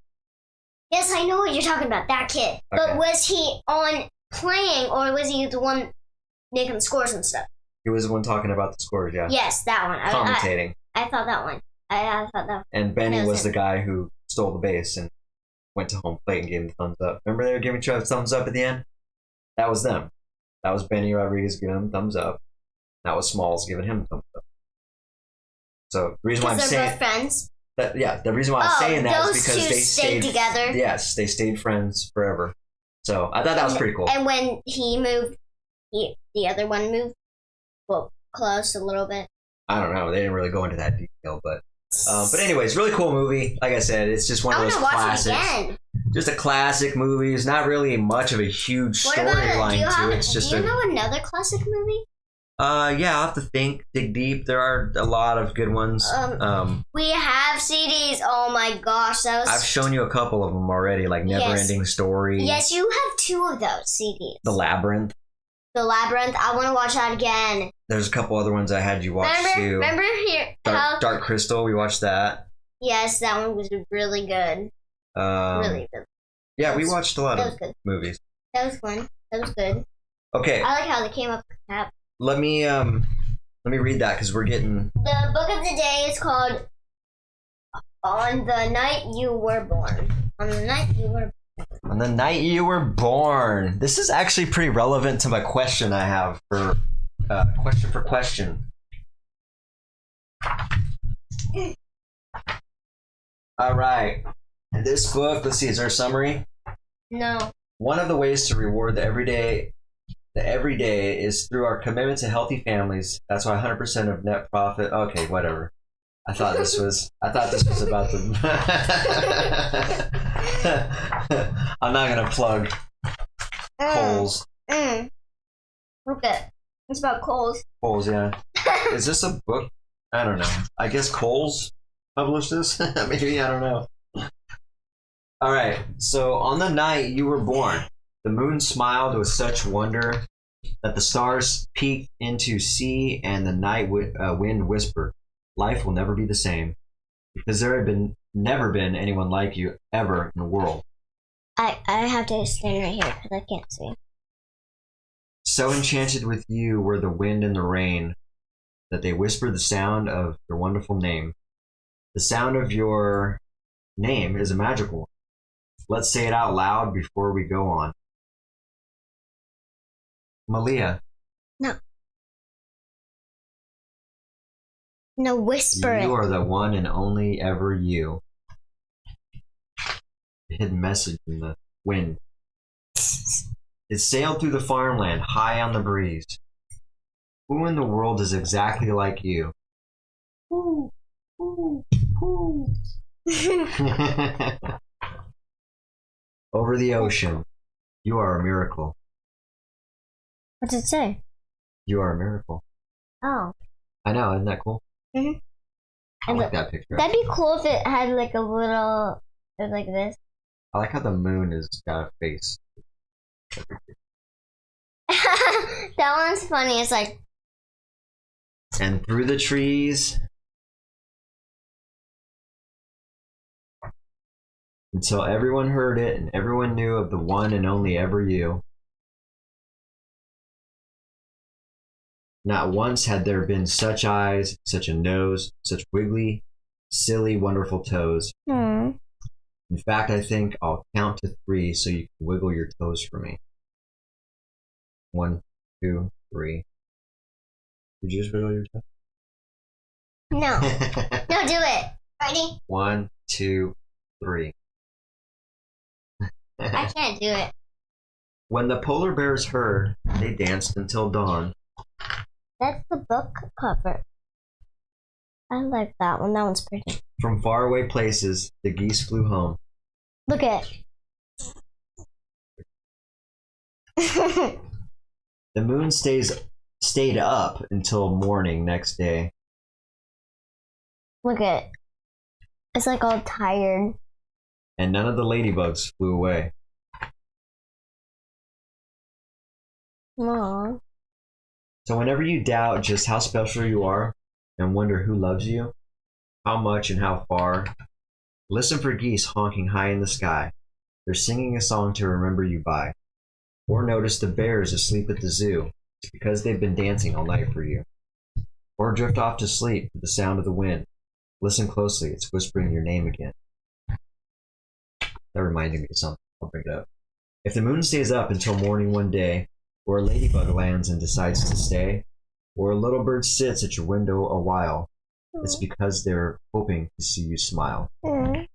Yes, I know what you're talking about. That kid. Okay. But was he on playing, or was he the one making scores and stuff? He was the one talking about the scores, yeah. Yes, that one. Commentating. I thought that one. I thought that one. And Benny That was was the him. guy who stole the base and went to home plate and gave him the thumbs up. Remember they were giving each other thumbs up at the end? That was them. That was Benny Rodriguez giving him thumbs up. That was Smalls giving him thumbs up. So the reason why I'm Because they're saying both friends. the reason why I'm saying that those is because two they stayed together. Yes, they stayed friends forever. So I thought that was pretty cool. And when he moved, the other one moved close a little bit. I don't know. They didn't really go into that detail, but anyways, really cool movie. Like I said, it's just one of I those want to watch classics. it again. Just a classic movie. It's not really much of a huge What about storyline to it. It's just do you know another classic movie? Yeah, I'll have to think, dig deep. There are a lot of good ones. We have CDs. Oh my gosh, that was. I've shown you a couple of them already, like Never Ending Story. Yes, you have 2 of those CDs. The Labyrinth. The Labyrinth. I want to watch that again. There's a couple other ones I had you watch too. Remember here? Dark Crystal. We watched that. Yes, that one was really good. Really good. Yeah, we watched a lot of movies. That was fun. That was good. Okay. I like how they came up with that. Let me read that because we're getting. The book of the day is called "On the Night You Were Born." On the night you were. On the night you were born. This is actually pretty relevant to my question I have for question. All right. In this book, let's see, is there a summary? No. One of the ways to reward the everyday is through our commitment to healthy families. That's why 100% of net profit. Okay, whatever. I thought this was about the. I'm not gonna plug Kohl's. Okay. It's about Kohl's. Kohl's, yeah. Is this a book? I don't know. I guess Kohl's published this. Maybe, I don't know. All right. So on the night you were born, the moon smiled with such wonder that the stars peeked into sea and the night wind whispered, "Life will never be the same, because there had never been anyone like you ever in the world." I have to stand right here because I can't see. So enchanted with you were the wind and the rain that they whispered the sound of your wonderful name. The sound of your name is a magical one. Let's say it out loud before we go on. Malia. No. No, whisper it. You are the one and only ever you. A hidden message in the wind. It sailed through the farmland, high on the breeze. Who in the world is exactly like you? Ooh, ooh, ooh. Over the ocean, you are a miracle. What does it say? You are a miracle. Oh. I know, isn't that cool? Mm-hmm. I like that picture. That'd be cool if it had like a little, like this. I like how the moon has got a face. That one's funny. It's like. And through the trees until everyone heard it and everyone knew of the one and only ever you. Not once had there been such eyes, such a nose, such wiggly, silly, wonderful toes. Hmm. In fact, I think I'll count to 3 so you can wiggle your toes for me. 1, 2, 3. Did you just wiggle your toes? No. No, do it. Ready? 1, 2, 3. I can't do it. When the polar bears heard, they danced until dawn. That's the book cover. I like that one. That one's pretty. From faraway places, the geese flew home. Look at it. The moon stayed up until morning next day. Look at it. It's like all tired. And none of the ladybugs flew away. Aww. So whenever you doubt just how special you are and wonder who loves you, how much and how far? Listen for geese honking high in the sky. They're singing a song to remember you by. Or notice the bears asleep at the zoo. It's because they've been dancing all night for you. Or drift off to sleep to the sound of the wind. Listen closely, it's whispering your name again. That reminded me of something. I'll bring it up. If the moon stays up until morning one day, or a ladybug lands and decides to stay, or a little bird sits at your window a while, it's because they're hoping to see you smile. For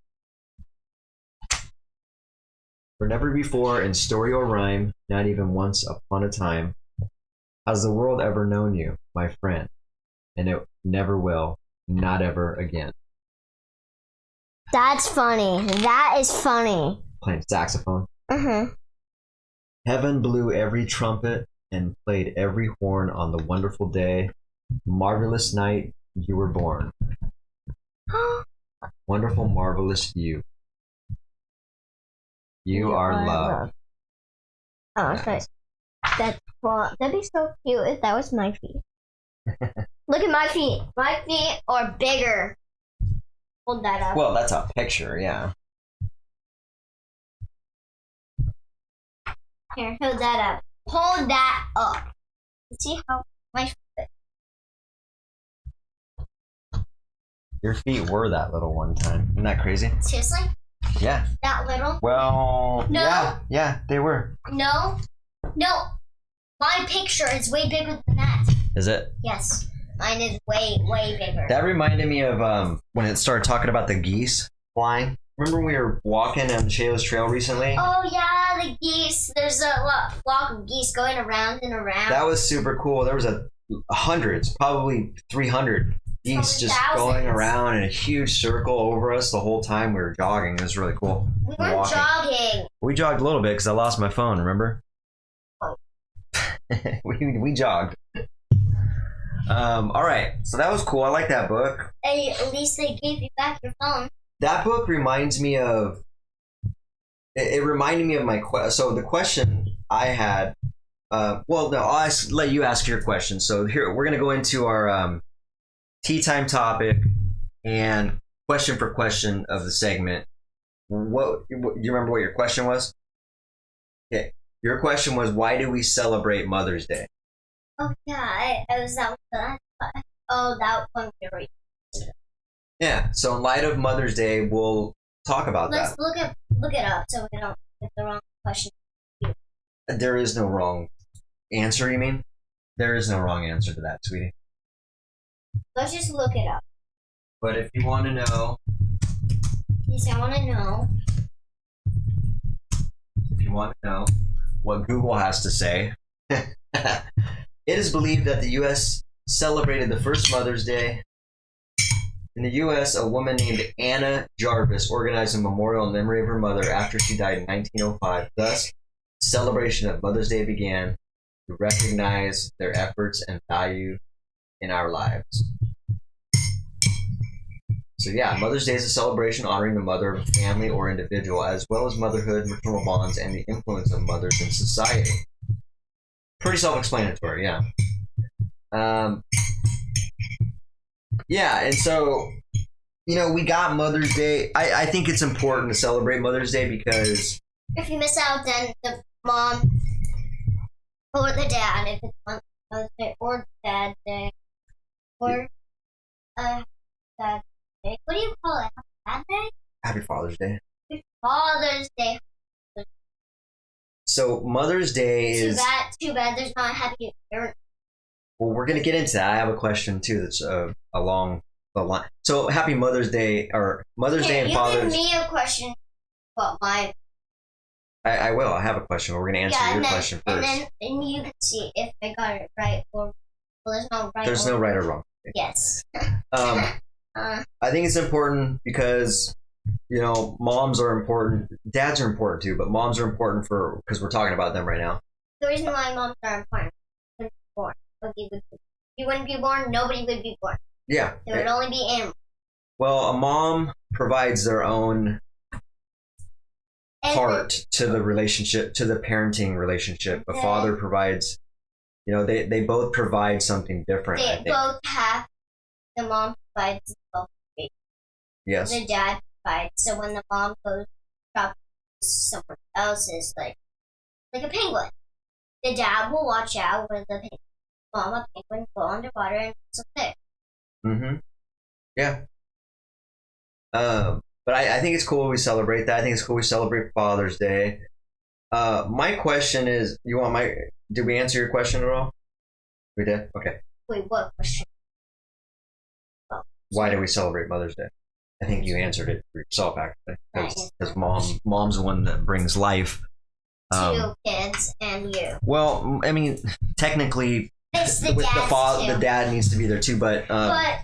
never before in story or rhyme, not even once upon a time, has the world ever known you, my friend, and it never will, not ever again. That's funny. That is funny. Playing saxophone. Mm-hmm. Heaven blew every trumpet and played every horn on the wonderful day, marvelous night you were born. Wonderful, marvelous you. You are love. Oh, okay. That's cool. That'd be so cute if that was my feet. Look at my feet. My feet are bigger. Hold that up. Well, that's a picture, yeah. Here, hold that up. Hold that up. See how my Your feet were that little one time. Isn't that crazy? seriously? Yeah. That little? Well, No. yeah, they were. No. My picture is way bigger than that. Is it? Yes. Mine is way, way bigger. That reminded me of when it started talking about the geese flying. Remember when we were walking on Shayla's trail recently? Oh yeah, the geese. There's a flock of geese going around and around. That was super cool. There was hundreds, probably 300 geese Probably just thousands. going around in a huge circle over us the whole time we were jogging. It was really cool. We weren't Walking. jogging. We jogged a little bit because I lost my phone, remember? Oh. we jogged. All right, so that was cool. I like that book. Hey, at least they gave you back your phone. That book reminds me of. It reminded me of my question. So the question I had. Well, no, I'll let you ask your question. So here we're gonna go into our tea time topic and question for question of the segment. What you remember? What your question was? Okay, your question was, why do we celebrate Mother's Day? Oh yeah, I was that one. That one. Yeah. So in light of Mother's Day, we'll talk about Let's that. look it up so we don't get the wrong question. There is no wrong answer. You mean? There is no wrong answer to that, sweetie. Let's just look it up. But if you want to know, Yes, I want to know. if you want to know what Google has to say, it is believed that the U.S. celebrated the first Mother's Day. In the U.S., a woman named Anna Jarvis organized a memorial in memory of her mother after she died in 1905. Thus, celebration of Mother's Day began to recognize their efforts and value in our lives. So yeah, Mother's Day is a celebration honoring the mother of a family or individual, as well as motherhood, maternal bonds, and the influence of mothers in society. Pretty self-explanatory, yeah. Yeah, and so, we got Mother's Day. I think it's important to celebrate Mother's Day because... If you miss out, then the mom or the dad, if it's Mother's Day or Dad Day, or Dad Day. What do you call it? Dad Day? Happy Father's Day. Father's Day. So Mother's Day is... Too bad there's not a happy parent. Well, we're going to get into that. I have a question, too, that's along the line. So happy Mother's Day, or Mother's Day and Father's... You give me a question about my... I will. I have a question, but we're going to answer your question first. And then you can see if I got it right or... Well, there's no right There's no right or wrong. Yes. I think it's important because, moms are important. Dads are important, too, but moms are important because we're talking about them right now. The reason why moms are important is born. You wouldn't be born, nobody would be born. Yeah. There would only be animals. Well, a mom provides their own part to the relationship, to the parenting relationship. A father provides, they both provide something different. They both have the mom provides the milk. Yes. The dad provides. So when the mom goes shop someone else's, like a penguin, the dad will watch out when the mama penguin go underwater and it's okay. Mm-hmm. Yeah. But I think it's cool we celebrate that. I think it's cool we celebrate Father's Day. My question is, did we answer your question at all? We did? Okay. Wait, what question? Why do we celebrate Mother's Day? I think you answered it for yourself, actually. Because mom's the one that brings life. To kids and you. Well, I mean, technically, It's the with dad's too. the dad needs to be there too, but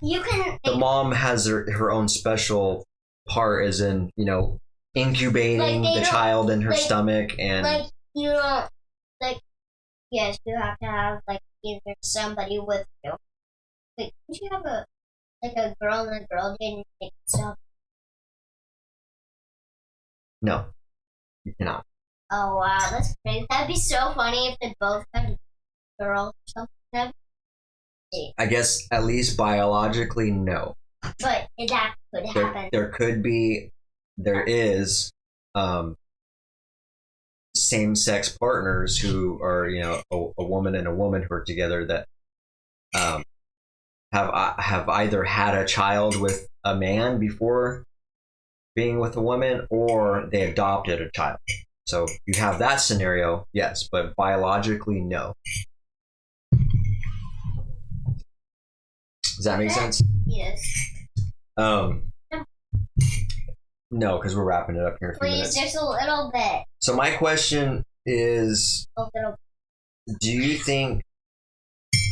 you can. the mom has her own special part, as in, incubating the child in her stomach, and Like, you don't. Like, yes, you have to have, like, either somebody with you. Like, would you have a girl and a girl dating and stuff? no, you cannot. Oh, wow, that's crazy. That'd be so funny if they both had girls or something. I guess at least biologically, no. But that could happen. There is same-sex partners who are, a woman and a woman who are together that have either had a child with a man before being with a woman, or they adopted a child. So you have that scenario, yes, but biologically, no. Does that make sense? Yes. No, because we're wrapping it up here in a few Please, minutes. just a little bit. So my question is, A little. do you think,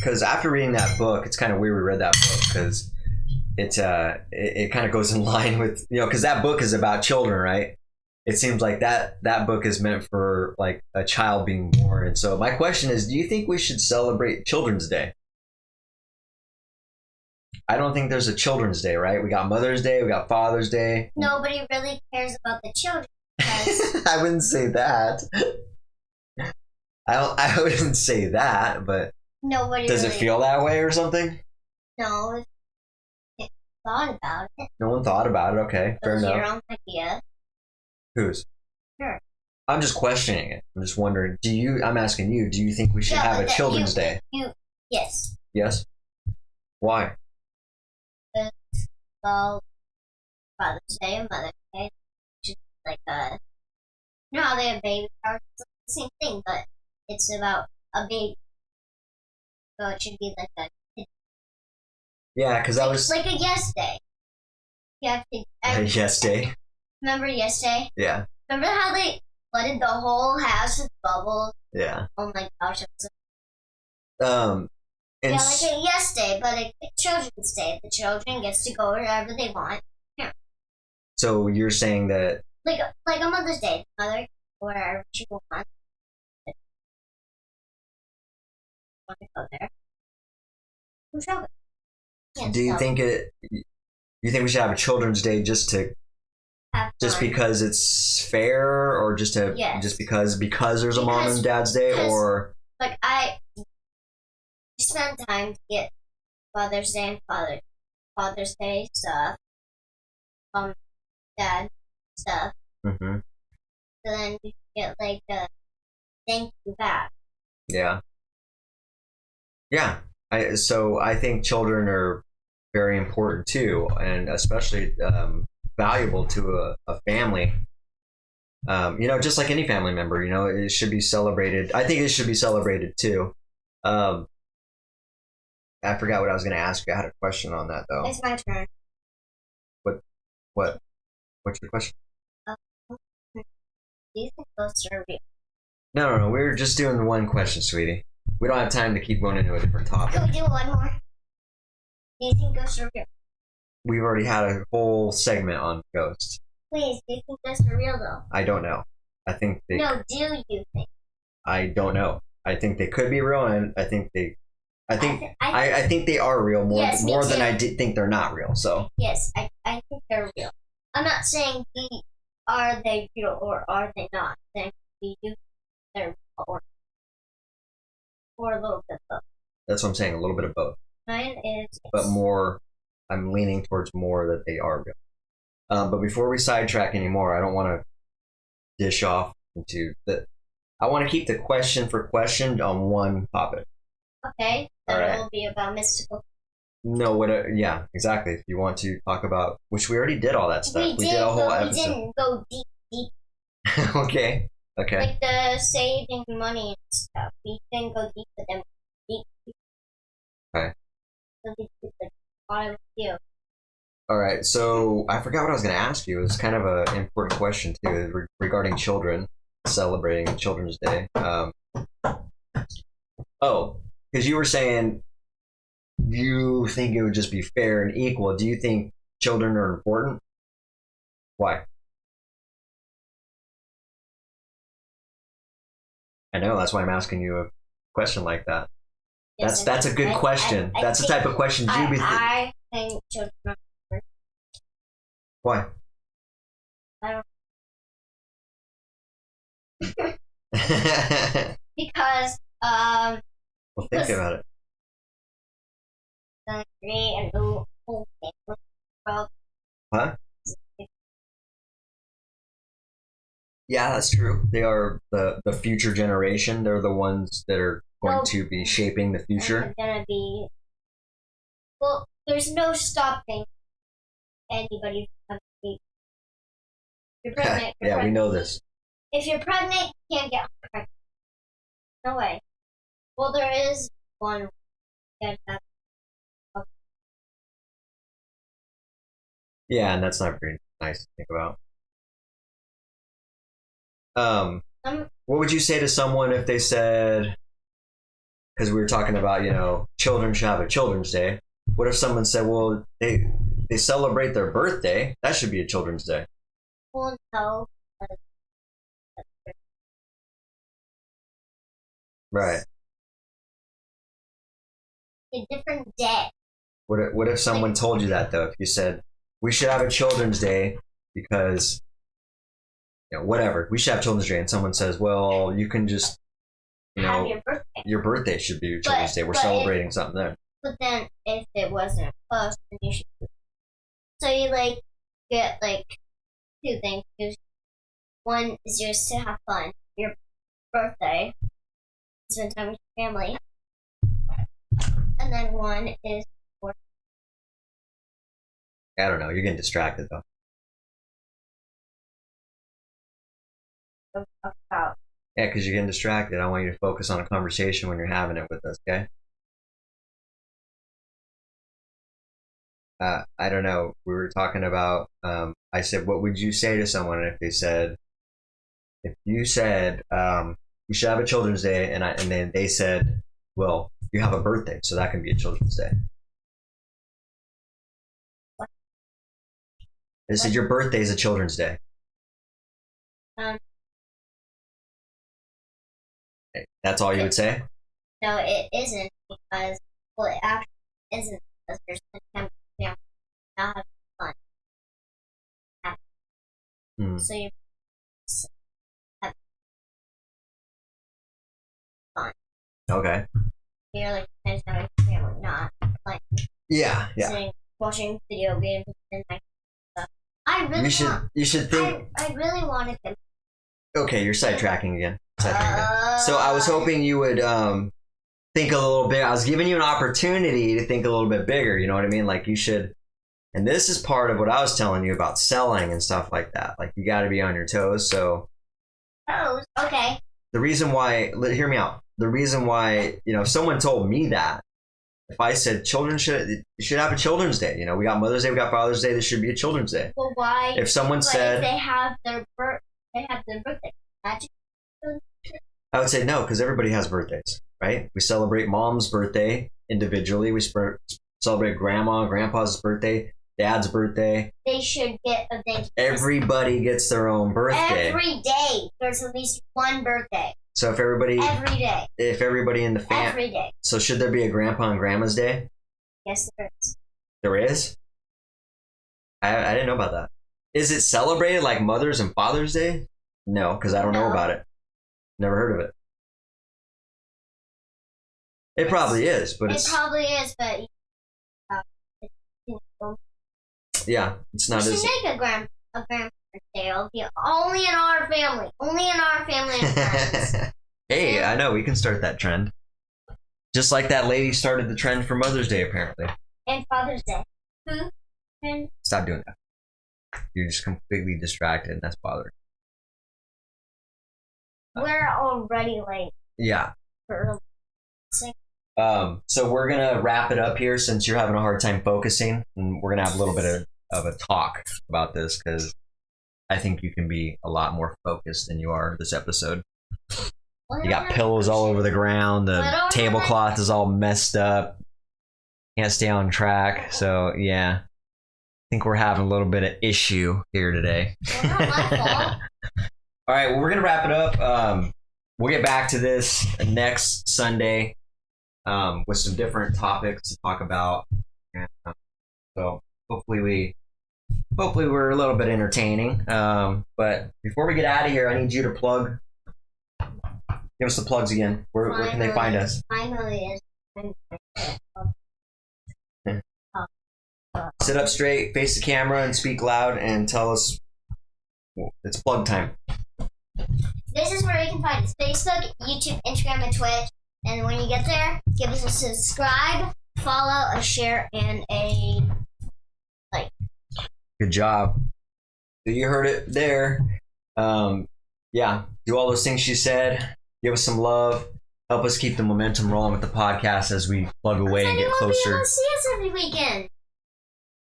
because after reading that book, it's kind of weird we read that book, because it kind of goes in line with, because that book is about children, right? It seems like that book is meant for like a child being born. And so my question is, do you think we should celebrate Children's Day? I don't think there's a Children's Day, right? We got Mother's Day, we got Father's Day. Nobody really cares about the children because I wouldn't say that. I wouldn't say that, but nobody. does really, it feel that way or something? No, it thought about it. No one thought about it. Okay, It fair was enough. your own idea. Whose? Sure. I'm just questioning it. I'm just wondering. I'm asking you. Do you think we should Yeah, have but a that Children's Day? Yes. Yes. Why? Well, Father's Day and Mother's Day, just like how they have baby showers. It's the same thing, but it's about a baby. So it should be like a Yeah, because I was like a yes day. You have to. Yes Day. Remember yes day? Yeah. Remember how they flooded the whole house with bubbles? Yeah. Oh my gosh! It was And yeah, like a yes day, but a Children's Day. The children gets to go wherever they want. so you're saying that Like a Mother's Day. The mother can go wherever she wants. Want to go there? Who shall go? do you think you think we should have a Children's Day just because it's fair, or just Yes. because there's a mom and dad's day, or like you spend time to get Mother's Day and Father's Day stuff, dad stuff. mm-hmm. So then you get like a thank you back. Yeah. So I think children are very important too, and especially valuable to a family. Just like any family member, it should be celebrated. I think it should be celebrated too. I forgot what I was going to ask you. I had a question on that though. It's my turn. What's your question? Do you think ghosts are real? No. We're just doing the one question, sweetie. We don't have time to keep going into a different topic. Can we do one more? Do you think ghosts are real? We've already had a whole segment on ghosts. Please, do you think ghosts are real though? I don't know. I think they. No, do you think? I don't know. I think they could be real, and I think they. I think I think they are real Yes, me more than too. I did think they're not real. So Yes, I think they're real. I'm not saying are they real or are they not. I'm saying we do they're real or a little bit of both. that's what I'm saying. A little bit of both, Mine is but more I'm leaning towards more that they are real. But before we sidetrack anymore, I don't want to dish off into the. I want to keep the question for question on one topic. Okay. All Then right. it will be about mystical. No, what? Yeah, exactly. If you want to talk about, which we already did all that stuff. We did a whole but we episode. didn't go deep. Okay. Okay. Like the saving money and stuff. We didn't go deep with them. Deep. Okay. So we did like a lot of you. All right. So I forgot what I was going to ask you. It was kind of an important question too, regarding children celebrating Children's Day. Because you were saying you think it would just be fair and equal. Do you think children are important? Why? I know, that's why I'm asking you a question like that. Yes, That's a good question. That's the type of question you'd be thinking. I think children are Why? I because Well, think about it. the create a new whole thing. Well, Huh? Yeah, that's true. They are the future generation. They're the ones that are going No. to be shaping the future. they're gonna be. Well, there's no stopping anybody from having a baby. You're pregnant. You're Yeah, we pregnant. know this. If you're pregnant, you can't get pregnant. No way. Well, there is one. Yeah, Yeah, and that's not very nice to think about. What would you say to someone if they said, because we were talking about, children should have a Children's Day. What if someone said, well, they celebrate their birthday? That should be a Children's Day. well, no. Right. A different day. What if someone told you that, though? If you said, we should have a Children's Day because, whatever, we should have Children's Day, and someone says, well, you can just, Have your birthday. your birthday should be Children's Day. We're but celebrating something there. But then, if it wasn't close, then you should. So you get two things. One is just to have fun. Your birthday, spend time with your family, and then one is for I don't know. You're getting distracted, though. talk about. Yeah, because you're getting distracted. I want you to focus on a conversation when you're having it with us, okay? I don't know. We were talking about, I said, what would you say to someone if you said, we should have a Children's Day, and then they said, well, you have a birthday, so that can be a Children's Day. They said, your birthday is a Children's Day. That's all you would say? No, it isn't because it actually isn't because there's time with your family, not having fun. Hmm. So you Okay. you're spending time with your family, not Yeah. sitting watching video games and stuff. I really You should think. I really wanted them. Okay, you're sidetracking again. So I was hoping you would think a little bit. I was giving you an opportunity to think a little bit bigger. You know what I mean? Like you should. And this is part of what I was telling you about selling and stuff like that. Like you got to be on your toes. So Okay. the reason why, hear me out. The reason why, if someone told me that, if I said children should have a Children's Day, we got Mother's Day, we got Father's Day, there should be a Children's Day. Well, why? If someone But said, if they have their birthday. Magic. I would say no, because everybody has birthdays, right? We celebrate mom's birthday individually. We celebrate grandma, grandpa's birthday, dad's birthday. They should get a day. Everybody gets their own birthday. Every day, there's at least one birthday. So if everybody in the Every day. so should there be a grandpa and grandma's day? Yes, there is. There is? I didn't know about that. Is it celebrated like Mother's and Father's Day? No, because I don't know No. about it. Never heard of it. It probably is, but It it's probably is, but it's Yeah, it's not We as. should make a grandparents' day. It'll be only in our family. Only in our family and friends. Hey, I know we can start that trend. Just like that lady started the trend for Mother's Day, apparently. And Father's Day. And Stop doing that. You're just completely distracted, and that's bothering. we're already late Yeah. for So we're gonna wrap it up here since you're having a hard time focusing, and we're gonna have a little bit of a talk about this because I think you can be a lot more focused than you are this episode. You got pillows all over the ground. The tablecloth is all messed up. Can't stay on track. So yeah, I think we're having a little bit of issue here today. Well, not my fault. All right, well, we're gonna wrap it up. We'll get back to this next Sunday with some different topics to talk about. So hopefully we're a little bit entertaining. But before we get out of here, I need you to plug. Give us the plugs again. Where can they find us? Finally is. Sit up straight, face the camera, and speak loud, and tell us. Well, it's plug time. This is where you can find us: Facebook, YouTube, Instagram, and Twitch. And when you get there, give us a subscribe, follow, a share, and a like. Good job. So you heard it there. Yeah, do all those things she said. Give us some love. Help us keep the momentum rolling with the podcast as we plug away and get You won't be closer. able to see us every weekend.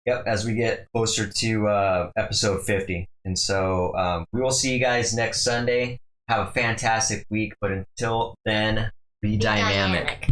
Yep, as we get closer to episode 50. And so we will see you guys next Sunday. Have a fantastic week, but until then, be dynamic.